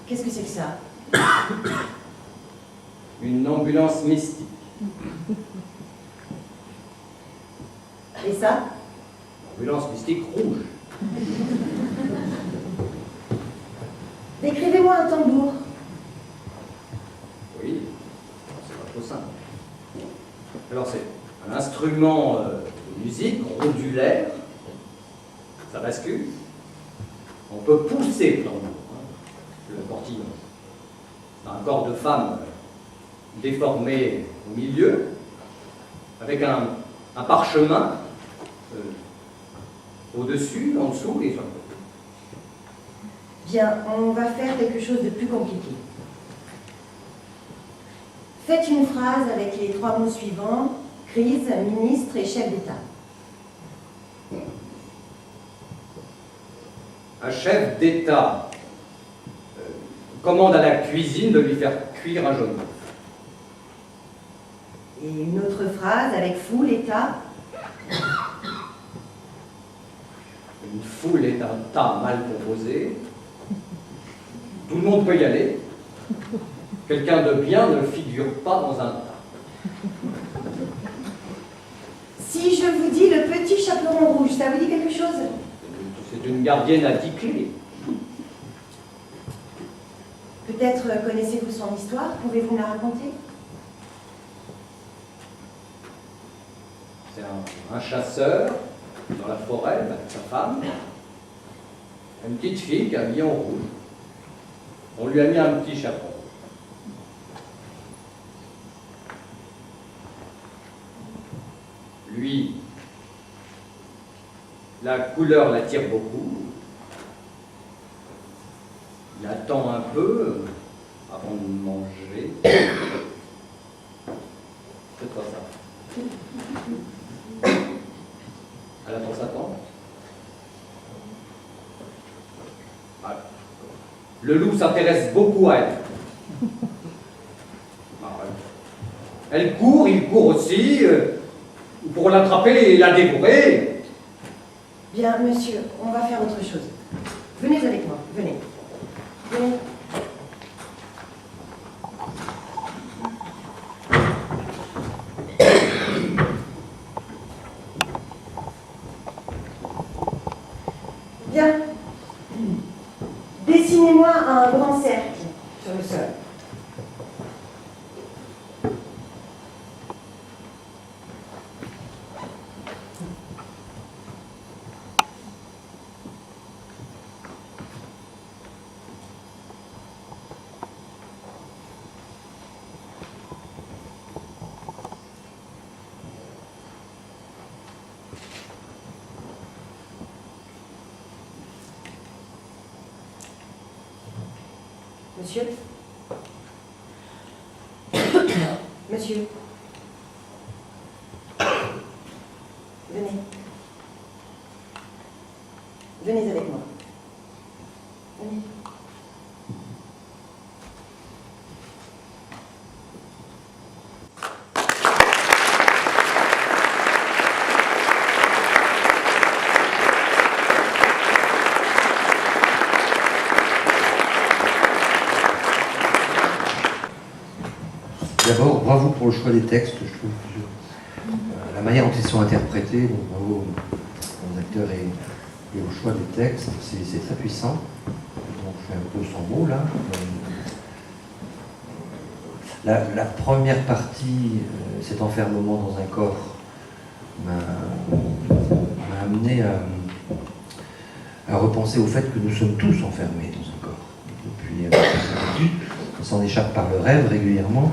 Qu'est-ce que c'est que ça? Une ambulance mystique. Et ça? Ambulance mystique rouge. Décrivez-moi un tambour. Oui, c'est pas trop simple. Alors c'est un instrument de musique ondulaire, ça bascule. On peut pousser le tambour, le portillon. Un corps de femme déformé au milieu, avec un parchemin au-dessus, en dessous et sur le côté. Bien, on va faire quelque chose de plus compliqué. Faites une phrase avec les 3 mots suivants: crise, ministre et chef d'État. Un chef d'État commande à la cuisine de lui faire cuire un jaune d'œuf. Et une autre phrase avec foule, état. Une foule est un tas mal composé. Tout le monde peut y aller. Quelqu'un de bien ne figure pas dans un tas. Si je vous dis le petit chaperon rouge, ça vous dit quelque chose? C'est une gardienne à 10 clés. Peut-être connaissez-vous son histoire? Pouvez-vous me la raconter? C'est un chasseur dans la forêt avec sa femme. Une petite fille qui est habillée en rouge. On lui a mis un petit chaperon. Lui, la couleur l'attire beaucoup. Il attend un peu avant de manger. C'est pas ça. Elle attend sa tante. Ah. Le loup s'intéresse beaucoup à elle. Ah, ouais. Elle court, il court aussi. Pour l'attraper et la dévorer. Bien, monsieur, on va faire autre chose. Venez avec moi, venez. Venez. Bien. Dessinez-moi un grand cercle sur le sol. Monsieur? Monsieur? Venez. Venez avec moi. Venez. D'abord, bravo pour le choix des textes. Je trouve que la manière dont ils sont interprétés, donc bravo aux acteurs et au choix des textes, c'est très puissant. Donc je fais un peu son mot là. La première partie, cet enfermement dans un corps, m'a amené à repenser au fait que nous sommes tous enfermés dans un corps. Depuis on s'en échappe par le rêve régulièrement.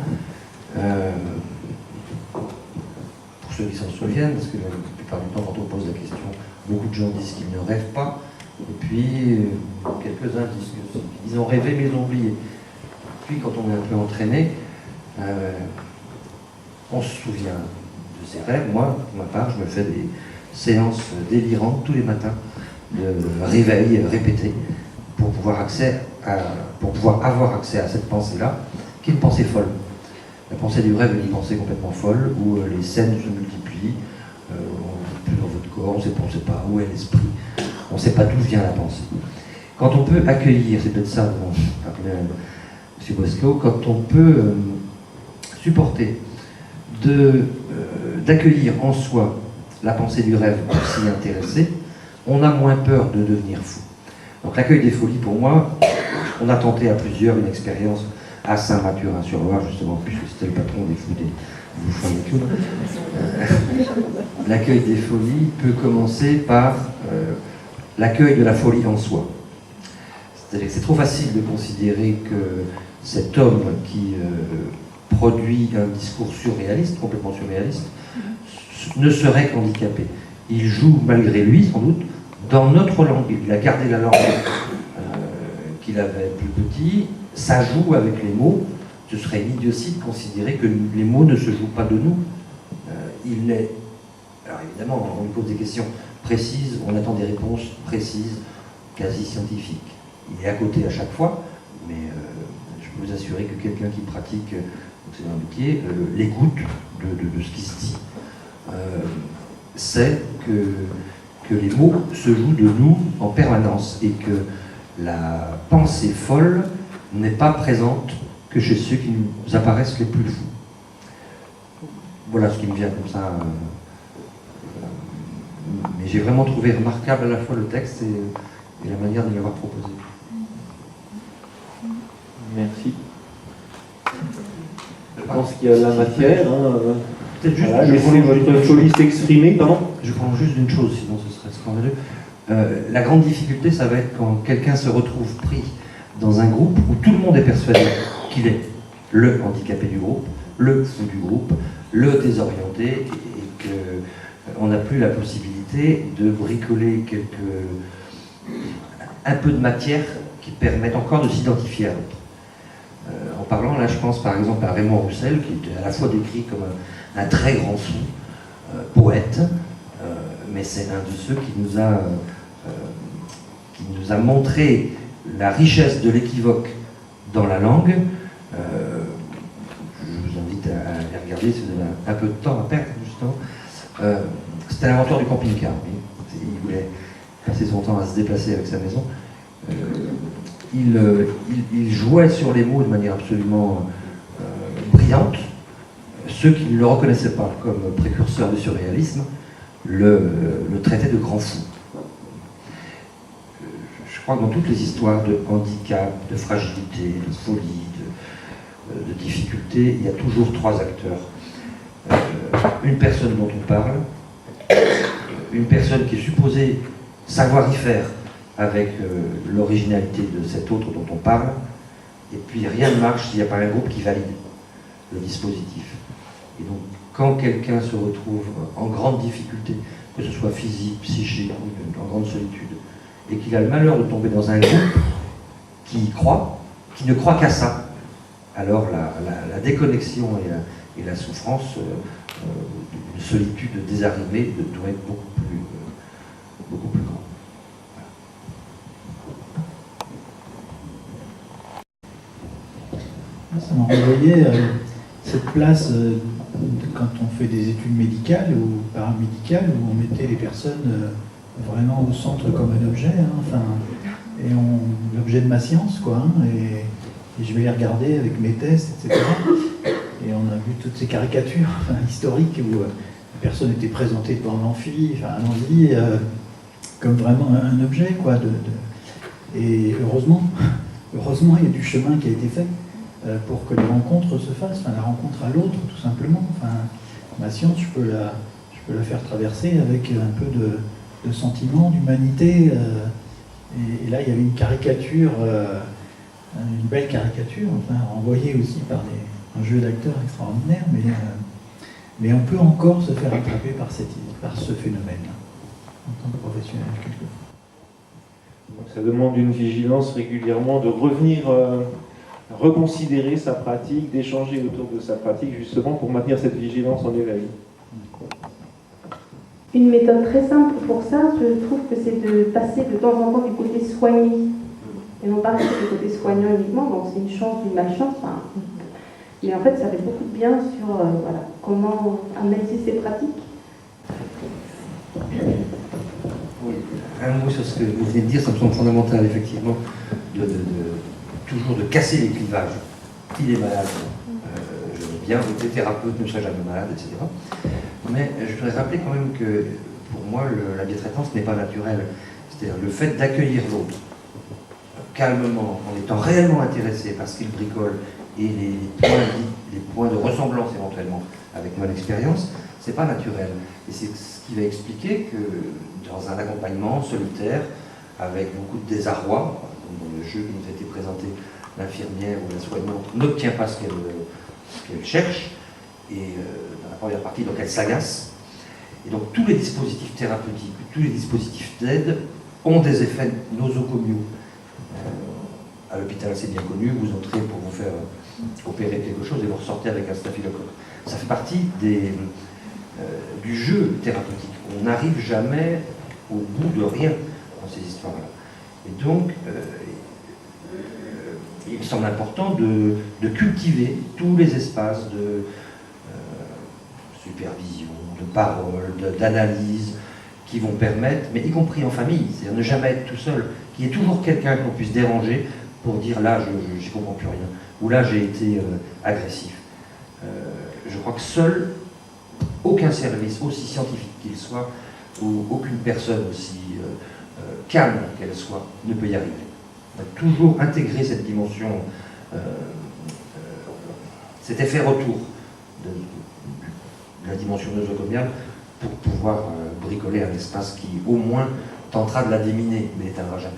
Pour ceux qui s'en souviennent, parce que la plupart du temps, quand on pose la question, beaucoup de gens disent qu'ils ne rêvent pas, et puis quelques-uns disent qu'ils ont rêvé mais ils ont oublié. Puis quand on est un peu entraîné, on se souvient de ces rêves. Moi, pour ma part, je me fais des séances délirantes tous les matins de réveil répété pour pouvoir avoir accès à cette pensée-là, qui est une pensée folle. La pensée du rêve est une pensée complètement folle, où les scènes se multiplient, on n'est plus dans votre corps, on ne sait pas où est l'esprit, on ne sait pas d'où vient la pensée. Quand on peut accueillir, c'est peut-être ça dont parlait M. Bosco, quand on peut supporter d'accueillir en soi la pensée du rêve pour s'y intéresser, on a moins peur de devenir fou. Donc l'accueil des folies, pour moi, on a tenté à plusieurs une expérience à Saint-Mathurin-sur-Loire, justement, puisque c'était le patron des fous des clowns. L'accueil des folies peut commencer par l'accueil de la folie en soi. C'est-à-dire que c'est trop facile de considérer que cet homme qui produit un discours surréaliste, complètement surréaliste, ne serait qu'handicapé. Il joue malgré lui, sans doute, dans notre langue. Il a gardé la langue qu'il avait plus petit. Ça joue avec les mots. Ce serait une idiotie de considérer que les mots ne se jouent pas de nous. Alors évidemment, on lui pose des questions précises, on attend des réponses précises, quasi scientifiques. Il est à côté à chaque fois, mais je peux vous assurer que quelqu'un qui pratique c'est un métier, l'écoute de ce qui se dit, sait que les mots se jouent de nous en permanence et que la pensée folle n'est pas présente que chez ceux qui nous apparaissent les plus fous. Voilà ce qui me vient comme ça. Mais j'ai vraiment trouvé remarquable à la fois le texte et la manière de l'avoir proposé. Merci. Je pense qu'il y a la matière. Peut-être juste, voilà, laissez votre folie s'exprimer, pardon. Je prends juste une chose, sinon ce serait scandaleux. La grande difficulté, ça va être quand quelqu'un se retrouve pris dans un groupe où tout le monde est persuadé qu'il est le handicapé du groupe, le fou du groupe, le désorienté, et qu'on n'a plus la possibilité de bricoler un peu de matière qui permette encore de s'identifier à l'autre. En parlant, là, je pense par exemple à Raymond Roussel, qui était à la fois décrit comme un très grand fou, poète, mais c'est un de ceux qui nous a montré la richesse de l'équivoque dans la langue. Je vous invite à aller regarder si vous avez un peu de temps à perdre, justement. C'était l'inventeur du camping-car. Il voulait passer son temps à se déplacer avec sa maison. Il jouait sur les mots de manière absolument brillante. Ceux qui ne le reconnaissaient pas comme précurseur du surréalisme le traitaient de grand fou. Je crois que dans toutes les histoires de handicap, de fragilité, de folie, de difficulté, il y a toujours trois acteurs. Une personne dont on parle, une personne qui est supposée savoir y faire avec l'originalité de cet autre dont on parle, et puis rien ne marche s'il n'y a pas un groupe qui valide le dispositif. Et donc, quand quelqu'un se retrouve en grande difficulté, que ce soit physique, psychique ou en grande solitude, et qu'il a le malheur de tomber dans un groupe qui y croit, qui ne croit qu'à ça, alors la déconnexion et la souffrance d'une solitude désarrimée doit être beaucoup plus grande. Ça m'a renvoyé cette place quand on fait des études médicales ou paramédicales où on mettait les personnes vraiment au centre comme un objet, l'objet de ma science, quoi. Et je vais les regarder avec mes tests, etc. Et on a vu toutes ces caricatures historiques où la personne était présentée devant l'amphi, comme vraiment un objet, quoi. Et heureusement, il y a du chemin qui a été fait pour que les rencontres se fassent, la rencontre à l'autre, tout simplement. Ma science, je peux la faire traverser avec un peu de sentiment, d'humanité. Et là, il y avait une caricature, une belle caricature, renvoyée aussi par un jeu d'acteurs extraordinaire, mais on peut encore se faire attraper par ce phénomène, en tant que professionnel, quelquefois. Donc ça demande une vigilance régulièrement, de revenir reconsidérer sa pratique, d'échanger autour de sa pratique, justement pour maintenir cette vigilance en éveil. Une méthode très simple pour ça, je trouve que c'est de passer de temps en temps du côté soigné, et non pas rester du côté soignant uniquement, donc c'est une chance, une malchance, mais en fait ça fait beaucoup de bien sur comment analyser ces pratiques. Oui, un mot sur ce que vous venez de dire, ça me semble fondamental, effectivement, toujours de casser les clivages. Il est malade, je veux bien, le thérapeute ne serait jamais malade, etc. Mais je voudrais rappeler quand même que, pour moi, la bientraitance n'est pas naturelle. C'est-à-dire le fait d'accueillir l'autre, calmement, en étant réellement intéressé par ce qu'il bricole, et les points de ressemblance éventuellement avec mon expérience, c'est pas naturel. Et c'est ce qui va expliquer que dans un accompagnement solitaire, avec beaucoup de désarroi, dans le jeu qui nous a été présenté, l'infirmière ou la soignante n'obtient pas ce qu'elle cherche, et dans la première partie, donc elle s'agace. Et donc tous les dispositifs thérapeutiques, tous les dispositifs d'aide ont des effets nosocomiaux. À l'hôpital, c'est bien connu, vous entrez pour vous faire opérer quelque chose et vous ressortez avec un staphylocoque. Ça fait partie du jeu thérapeutique. On n'arrive jamais au bout de rien dans ces histoires-là. Et donc, il me semble important de cultiver tous les espaces de supervision, de parole, d'analyse, qui vont permettre, mais y compris en famille, c'est-à-dire ne jamais être tout seul, qu'il y ait toujours quelqu'un qu'on puisse déranger pour dire là, je ne comprends plus rien, ou là, j'ai été agressif. Je crois que seul, aucun service, aussi scientifique qu'il soit, ou aucune personne aussi calme qu'elle soit, ne peut y arriver. On va toujours intégrer cette dimension, cet effet retour de la dimension nosocomiale pour pouvoir bricoler un espace qui, au moins, tentera de la déminer, mais n'éteindra jamais.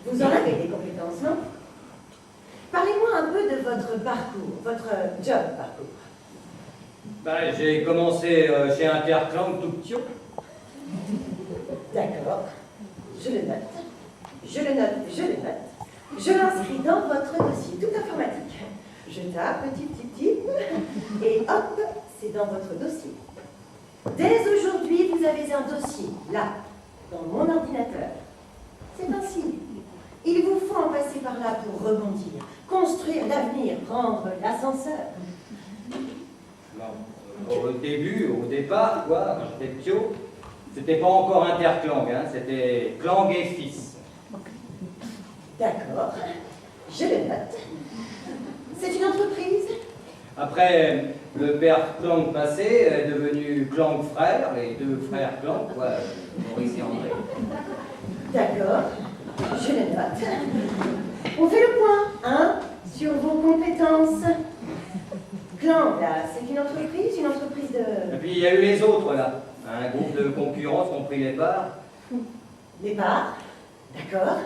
Vous en avez des compétences, non? Parlez-moi un peu de votre parcours, votre job parcours. Ben, j'ai commencé chez Interclang tout petit. D'accord. Je le note. Je le note, je le note. Je l'inscris dans votre dossier, tout informatique. Je tape, petit, et hop, c'est dans votre dossier. Dès aujourd'hui, vous avez un dossier, là, dans mon ordinateur. C'est un signe. Il vous faut en passer par là pour rebondir, construire l'avenir, prendre l'ascenseur. Au début, au départ, quoi, quand j'étais petit, c'était pas encore Interclang, hein, c'était Clang et Fils. D'accord, je le note. C'est une entreprise? Après, le père Clang passé est devenu Clang frère, les deux frères Clang, quoi, Maurice et André. D'accord, je le note. On fait le point, hein, sur vos compétences. Clang, là, c'est une entreprise de... Et puis il y a eu les autres, là. Un groupe de concurrents qui ont pris les parts. Les parts? D'accord,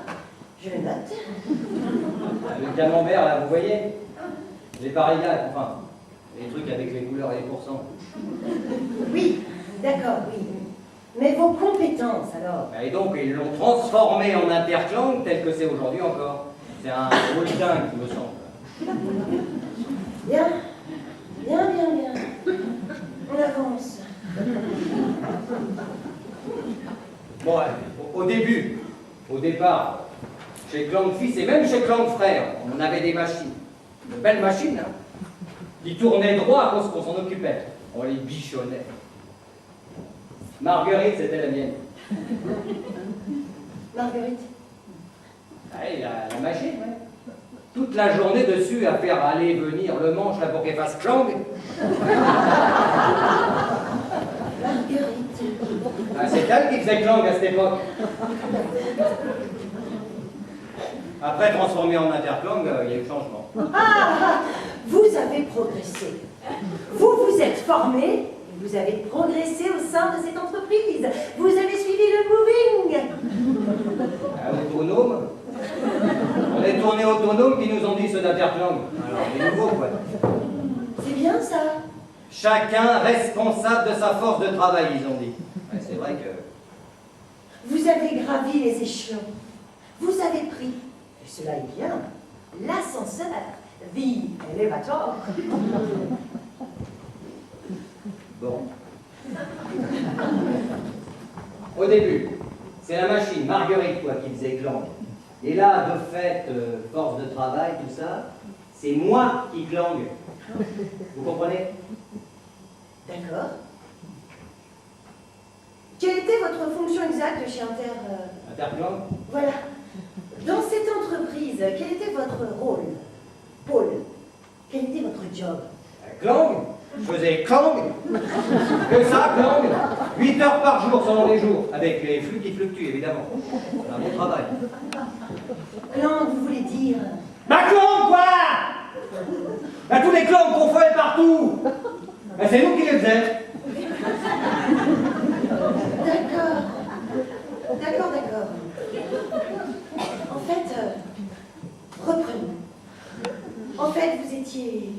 je le note. Le camembert, là, vous voyez? Les parillacs, enfin, les trucs avec les couleurs et les pourcents. Oui, d'accord, oui. Mais vos compétences, alors? Et donc, ils l'ont transformé en Interclang tel que c'est aujourd'hui encore. C'est un holding, il me semble. Bien, bien. On avance. Bon, ouais, au départ, chez Clang Fils et même chez Clang Frère, on avait des machines. De belles machines, hein, qui tournaient droit à cause qu'on s'en occupait. On les bichonnait. Marguerite, c'était la mienne. Marguerite? Ouais, la machine, ouais. Toute la journée dessus à faire aller et venir le manche là pour qu'elle fasse Clang. Marguerite. Ah, c'est elle qui faisait Clang à cette époque. Après, transformé en Interclang, il y a eu changement. Ah, vous avez progressé. Vous êtes formé. Vous avez progressé au sein de cette entreprise. Vous avez suivi le moving. Autonome. On est tourné autonome qui nous ont dit ceux d'Interclang. Alors, les nouveaux, quoi. C'est bien ça. Chacun responsable de sa force de travail, ils ont dit. Ouais, c'est vrai que... Vous avez gravi les échelons. Vous avez pris, et cela est bien, l'ascenseur, the elevator. Bon. Au début, c'est la machine, Marguerite, quoi, qui faisait Clang. Et là, de fait, force de travail, tout ça, c'est moi qui Clang. Vous comprenez? D'accord. Quelle était votre fonction exacte chez Interclang? Voilà. Dans cette entreprise, quel était votre rôle? Paul, quel était votre job? Clang? Je faisais Clang. Que ça, Clang. 8 heures par jour selon les jours, avec les flux qui fluctuent, évidemment. C'est un bon travail. Clang, vous voulez dire? Ma Clang, quoi? Bah, tous les Clangs qu'on fait partout. Bah, c'est nous qui les faisions. D'accord. D'accord, d'accord. En fait, reprenons. En fait, vous étiez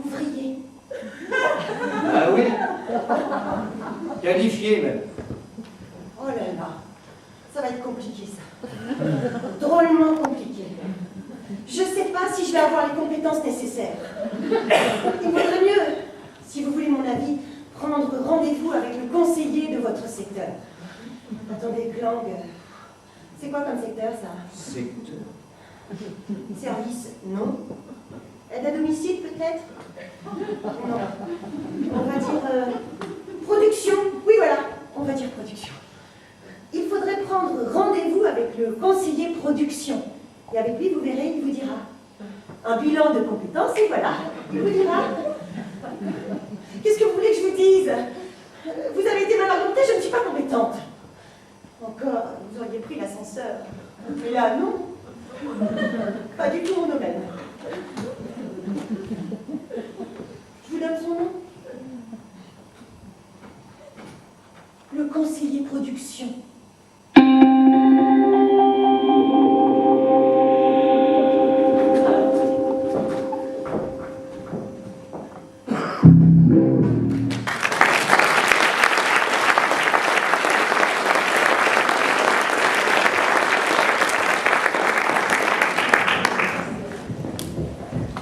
ouvrier. Ah oui. Qualifié même. Oh là là, ça va être compliqué ça. Drôlement compliqué. Je sais pas si je vais avoir les compétences nécessaires. Il vaudrait mieux, si vous voulez mon avis, prendre rendez-vous avec le conseiller de votre secteur. Attendez, Klang, c'est quoi comme secteur ça? Secteur. Service, non. Aide à domicile peut-être? Non. On va dire production. Oui voilà, on va dire production. Il faudrait prendre rendez-vous avec le conseiller production. Et avec lui, vous verrez, il vous dira. Un bilan de compétences, et voilà. Il vous dira. Qu'est-ce que vous voulez que je vous dise? Vous avez été mal orientée, je ne suis pas compétente. Encore, vous auriez pris l'ascenseur. Mais là, non. Pas du tout mon domaine. Je vous donne son nom. Le conseiller production.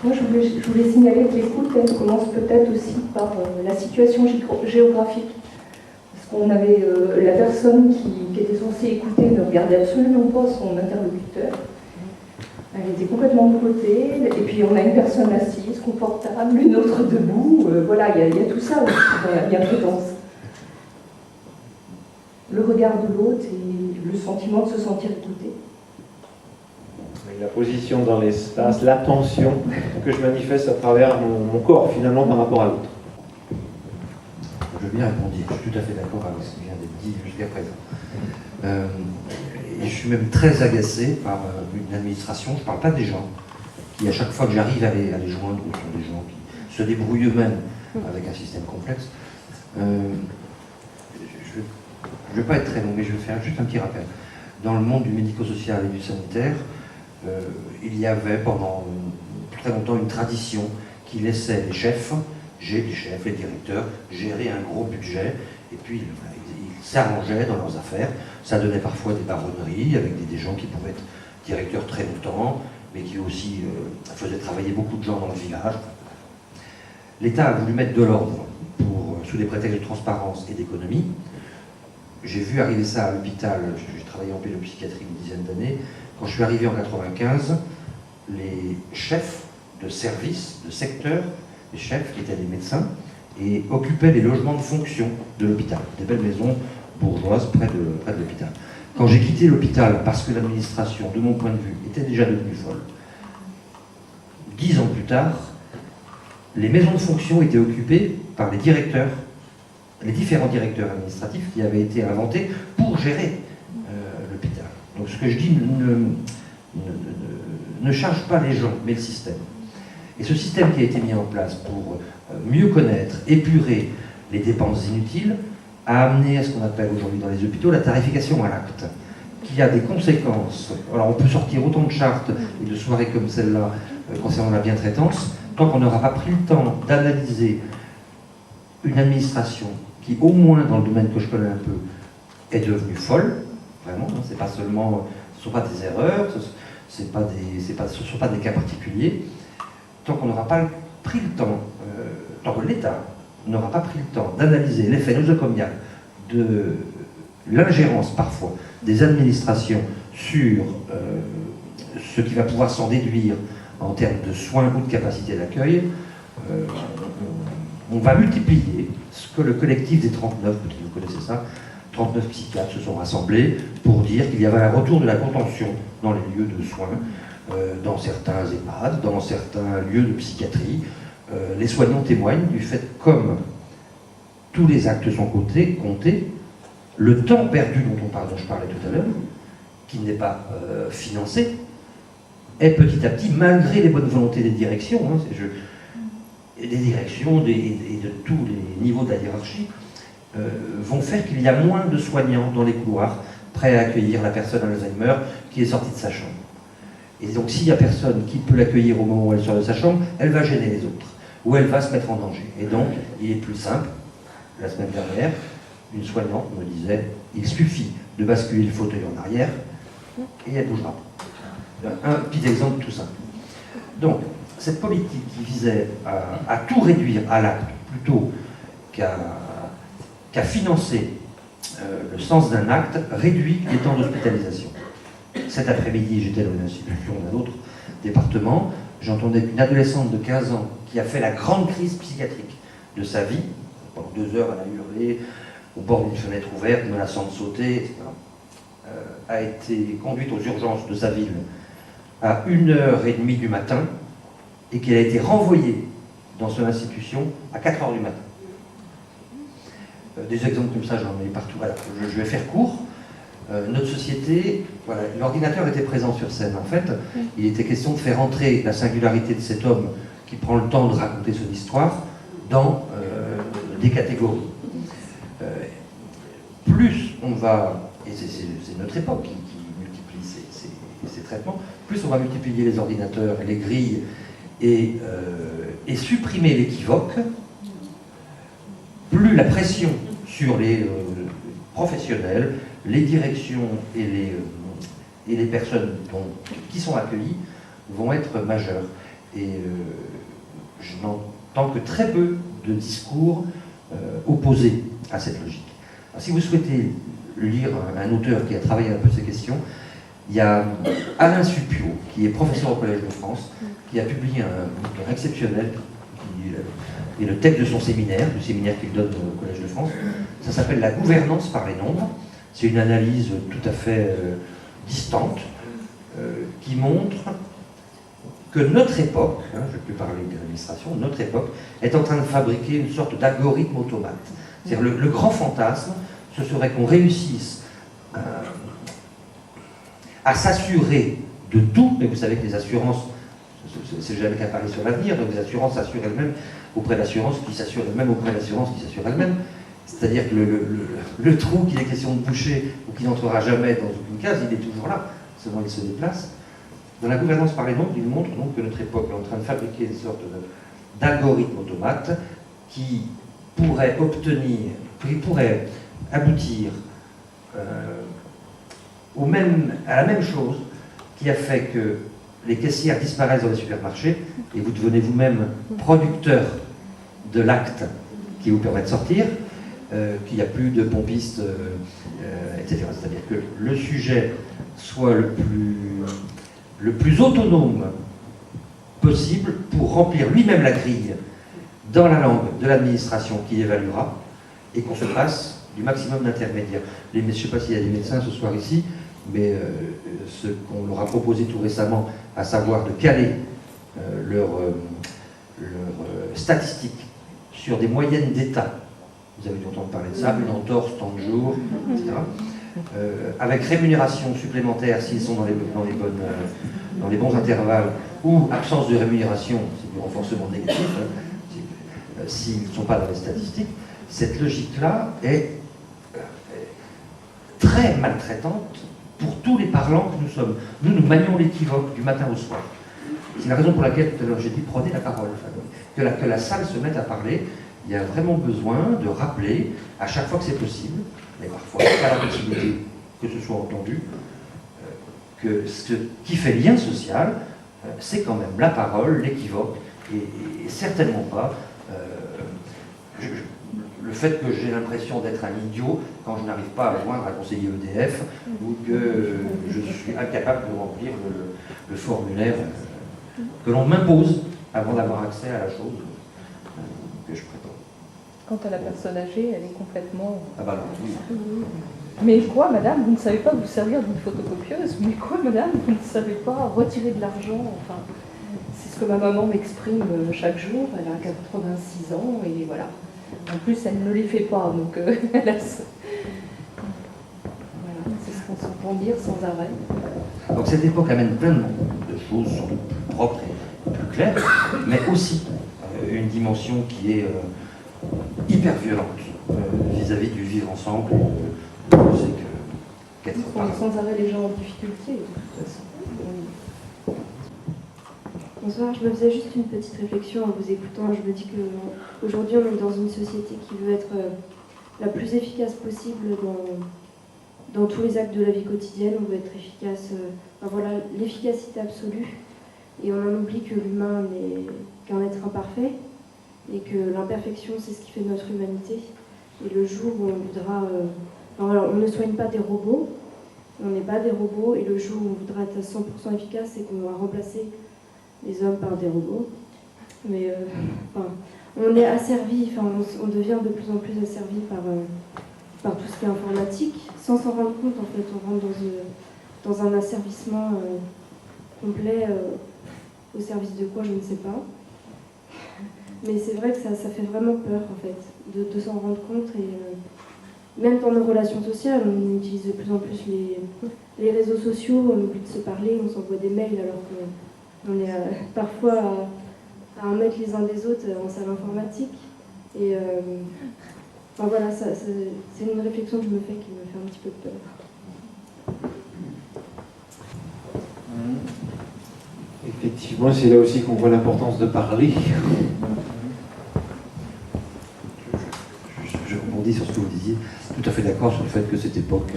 Moi, je voulais signaler que l'écoute, elle commence peut-être aussi par la situation géographique. Parce qu'on avait la personne qui était censée écouter ne regardait absolument pas son interlocuteur. Elle était complètement de côté. Et puis, on a une personne assise, confortable, une autre debout. Voilà, il y a tout ça aussi dans la bienfaisance. Le regard de l'autre et le sentiment de se sentir écouté. La position dans l'espace, l'attention que je manifeste à travers mon corps, finalement, par rapport à l'autre. Je veux bien répondre, je suis tout à fait d'accord avec ce qui vient d'être dit jusqu'à présent. Et je suis même très agacé par une administration, je ne parle pas des gens, qui à chaque fois que j'arrive à les joindre, ou sont des gens qui se débrouillent eux-mêmes avec un système complexe. Je ne vais pas être très long, mais je vais faire juste un petit rappel. Dans le monde du médico-social et du sanitaire, il y avait pendant très longtemps une tradition qui laissait les chefs, les directeurs, gérer un gros budget, et puis ils s'arrangeaient dans leurs affaires. Ça donnait parfois des baronneries avec des gens qui pouvaient être directeurs très longtemps, mais qui aussi faisaient travailler beaucoup de gens dans le village. L'État a voulu mettre de l'ordre sous des prétextes de transparence et d'économie. J'ai vu arriver ça à l'hôpital, j'ai travaillé en pédopsychiatrie une dizaine d'années. Quand je suis arrivé en 1995, les chefs de service, de secteur, les chefs qui étaient des médecins, et occupaient les logements de fonction de l'hôpital, des belles maisons bourgeoises près de l'hôpital. Quand j'ai quitté l'hôpital, parce que l'administration, de mon point de vue, était déjà devenue folle, 10 ans plus tard, les maisons de fonction étaient occupées par les directeurs, les différents directeurs administratifs qui avaient été inventés pour gérer l'hôpital. Donc ce que je dis ne charge pas les gens, mais le système. Et ce système qui a été mis en place pour mieux connaître, épurer les dépenses inutiles, a amené à ce qu'on appelle aujourd'hui dans les hôpitaux la tarification à l'acte, qui a des conséquences. Alors on peut sortir autant de chartes et de soirées comme celle-là concernant la bientraitance, tant qu'on n'aura pas pris le temps d'analyser une administration qui, au moins dans le domaine que je connais un peu, est devenue folle, vraiment, hein, c'est pas seulement, ce ne sont pas des erreurs, ce ne sont pas des cas particuliers, tant qu'on n'aura pas pris le temps, tant que l'État n'aura pas pris le temps d'analyser l'effet nosocomial de l'ingérence parfois des administrations sur ce qui va pouvoir s'en déduire en termes de soins ou de capacité d'accueil, on va multiplier ce que le collectif des 39, peut-être vous connaissez ça, 39 psychiatres se sont rassemblés pour dire qu'il y avait un retour de la contention dans les lieux de soins, dans certains EHPAD, dans certains lieux de psychiatrie. Les soignants témoignent du fait que, comme tous les actes sont comptés, le temps perdu dont je parlais tout à l'heure, qui n'est pas financé, est petit à petit, malgré les bonnes volontés des directions, des directions et de tous les niveaux de la hiérarchie, vont faire qu'il y a moins de soignants dans les couloirs prêt à accueillir la personne à Alzheimer qui est sortie de sa chambre. Et donc s'il n'y a personne qui peut l'accueillir au moment où elle sort de sa chambre, elle va gêner les autres, ou elle va se mettre en danger. Et donc, il est plus simple, la semaine dernière, une soignante me disait, il suffit de basculer le fauteuil en arrière, et elle bougera. Un petit exemple tout simple. Donc, cette politique qui visait à tout réduire à l'acte, plutôt qu'à financer le sens d'un acte, réduit les temps d'hospitalisation. Cet après-midi, j'étais dans une institution d'un autre département, j'entendais qu'une adolescente de 15 ans qui a fait la grande crise psychiatrique de sa vie, pendant 2 heures, elle a hurlé au bord d'une fenêtre ouverte, menaçant de sauter, etc., a été conduite aux urgences de sa ville à 1h30 du matin et qu'elle a été renvoyée dans son institution à 4h du matin. Des exemples comme ça, j'en ai partout. Voilà, je vais faire court. Notre société, voilà, l'ordinateur était présent sur scène. En fait, il était question de faire entrer la singularité de cet homme qui prend le temps de raconter son histoire dans des catégories. Plus on va, et c'est notre époque qui multiplie ces traitements, plus on va multiplier les ordinateurs et les grilles et supprimer l'équivoque, plus la pression sur les professionnels, les directions et les personnes qui sont accueillies vont être majeures. Et je n'entends que très peu de discours opposés à cette logique. Alors, si vous souhaitez lire un auteur qui a travaillé un peu ces questions, il y a Alain Suppiot, qui est professeur au Collège de France, qui a publié un bouquin exceptionnel, qui est le texte de son séminaire, du séminaire qu'il donne au Collège de France. Ça s'appelle « La gouvernance par les nombres ». C'est une analyse tout à fait distante, qui montre que notre époque, je ne vais plus parler de l'administration, notre époque est en train de fabriquer une sorte d'algorithme automate. C'est-à-dire le grand fantasme, ce serait qu'on réussisse à s'assurer de tout, mais vous savez que les assurances, c'est jamais qu'un pari sur l'avenir, donc les assurances s'assurent elles-mêmes auprès d'assurances qui s'assurent elles-mêmes auprès d'assurances qui s'assurent elles-mêmes. C'est-à-dire que le trou qu'il est question de boucher ou qui n'entrera jamais dans aucune case, il est toujours là, seulement il se déplace. Dans la gouvernance par les nombres, il montre donc que notre époque est en train de fabriquer une sorte d'algorithme automate qui pourrait aboutir à la même chose qui a fait que les caissières disparaissent dans les supermarchés et vous devenez vous-même producteur de l'acte qui vous permet de sortir, qu'il n'y a plus de pompistes, etc. C'est-à-dire que le sujet soit le plus autonome possible pour remplir lui-même la grille dans la langue de l'administration qui évaluera et qu'on se passe du maximum d'intermédiaires. Je ne sais pas s'il y a des médecins ce soir ici, mais ce qu'on leur a proposé tout récemment, à savoir de caler leurs statistiques sur des moyennes d'État, vous avez dû entendre parler de ça, une entorse, tant de jours, etc., avec rémunération supplémentaire s'ils sont dans les bons intervalles, ou absence de rémunération, c'est du renforcement négatif, s'ils ne sont pas dans les statistiques, cette logique-là est très maltraitante pour tous les parlants que nous sommes. Nous manions l'équivoque du matin au soir. C'est la raison pour laquelle tout à l'heure j'ai dit prenez la parole, que la salle se mette à parler. Il y a vraiment besoin de rappeler à chaque fois que c'est possible, mais parfois pas la possibilité que ce soit entendu, que ce qui fait lien social, c'est quand même la parole, l'équivoque, et certainement pas le fait que j'ai l'impression d'être un idiot quand je n'arrive pas à joindre un conseiller EDF ou que je suis incapable de remplir le formulaire que l'on m'impose avant d'avoir accès à la chose que je prétends. Quant à la personne âgée, elle est complètement... Ah bah non, oui. Mais quoi, madame, vous ne savez pas vous servir d'une photocopieuse? Mais quoi, madame, vous ne savez pas retirer de l'argent? Enfin, c'est ce que ma maman m'exprime chaque jour. Elle a 86 ans et voilà. En plus, elle ne les fait pas, donc voilà, c'est ce qu'on s'entend dire sans arrêt. Donc cette époque amène plein de choses sans doute plus propres et plus claires, mais aussi une dimension qui est hyper violente vis-à-vis du vivre ensemble. C'est qu'être Ils font sans arrêt les gens en difficulté, de toute façon. Bonsoir, je me faisais juste une petite réflexion en vous écoutant. Je me dis qu'aujourd'hui, on est dans une société qui veut être la plus efficace possible dans tous les actes de la vie quotidienne. On veut être efficace, voilà, l'efficacité absolue. Et on en oublie que l'humain n'est qu'un être imparfait et que l'imperfection, c'est ce qui fait notre humanité. Et le jour où on voudra... voilà, on ne soigne pas des robots, on n'est pas des robots, et le jour où on voudra être à 100% efficace, c'est qu'on va remplacer les hommes par des robots. Mais on est asservi, on devient de plus en plus asservi par tout ce qui est informatique, sans s'en rendre compte. En fait, on rentre dans un asservissement complet, au service de quoi, je ne sais pas. Mais c'est vrai que ça fait vraiment peur, en fait, de s'en rendre compte. Et même dans nos relations sociales, on utilise de plus en plus les réseaux sociaux, on oublie de se parler, on s'envoie des mails alors qu'on est parfois à 1 mètre les uns des autres en salle informatique. Et voilà, c'est une réflexion que je me fais qui me fait un petit peu peur. Effectivement, c'est là aussi qu'on voit l'importance de parler. Je rebondis sur ce que vous disiez, tout à fait d'accord sur le fait que cette époque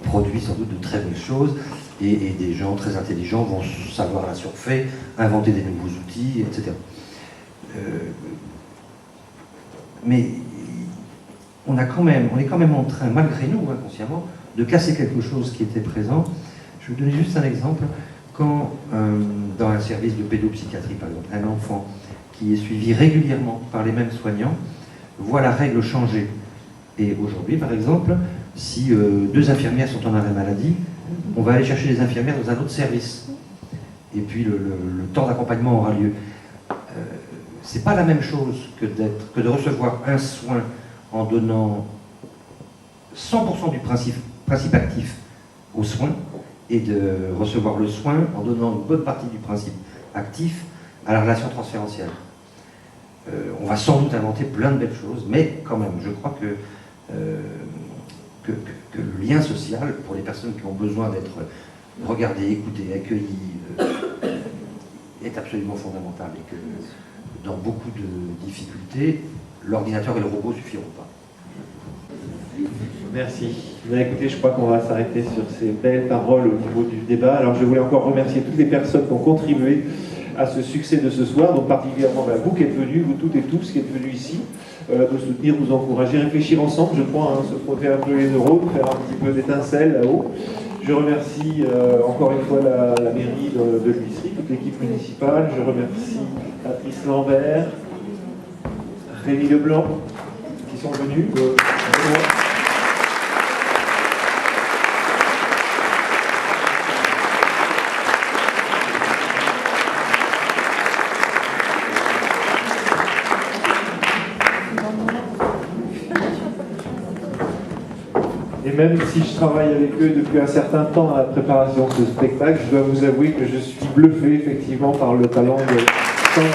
produit sans doute de très belles choses et des gens très intelligents vont savoir la surfer, inventer des nouveaux outils, etc. Mais on est quand même en train, malgré nous, inconsciemment, de casser quelque chose qui était présent. Je vais vous donner juste un exemple. Quand, dans un service de pédopsychiatrie, par exemple, un enfant qui est suivi régulièrement par les mêmes soignants voit la règle changer. Et aujourd'hui, par exemple, si 2 infirmières sont en arrêt maladie, on va aller chercher les infirmières dans un autre service. Et puis le temps d'accompagnement aura lieu. C'est pas la même chose que de recevoir un soin en donnant 100% du principe actif aux soins, et de recevoir le soin en donnant une bonne partie du principe actif à la relation transférentielle. On va sans doute inventer plein de belles choses, mais quand même, je crois que le lien social, pour les personnes qui ont besoin d'être regardées, écoutées, accueillies, est absolument fondamental, et que dans beaucoup de difficultés, l'ordinateur et le robot ne suffiront pas. Merci. Bien, écoutez, je crois qu'on va s'arrêter sur ces belles paroles au niveau du débat. Alors je voulais encore remercier toutes les personnes qui ont contribué à ce succès de ce soir, donc particulièrement vous qui êtes venus, vous toutes et tous qui êtes venus ici, nous soutenir, nous encourager, réfléchir ensemble, je crois, se frotter un peu les neurones, faire un petit peu d'étincelles là-haut. Je remercie encore une fois la mairie de l'Huisserie, toute l'équipe municipale. Je remercie Patrice Lambert, Rémi Leblanc, qui sont venus. Et même si je travaille avec eux depuis un certain temps à la préparation de ce spectacle, je dois vous avouer que je suis bluffé effectivement par le talent de Sandrine.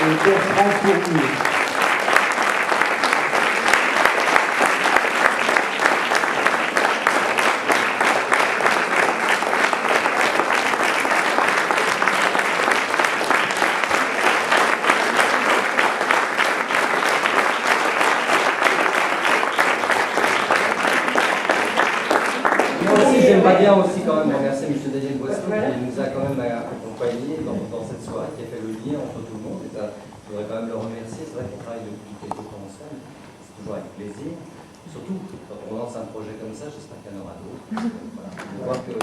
Et Bertrand Fournier. J'aimerais bien aussi quand même remercier M. Daniel Boissy qui nous a quand même accompagnés dans cette soirée, qui a fait le lien entre tout le monde. Et ça, je voudrais quand même le remercier. C'est vrai qu'on travaille depuis quelques temps ensemble. C'est toujours avec plaisir. Surtout quand on lance un projet comme ça, j'espère qu'il y en aura d'autres. Voilà. On voit que...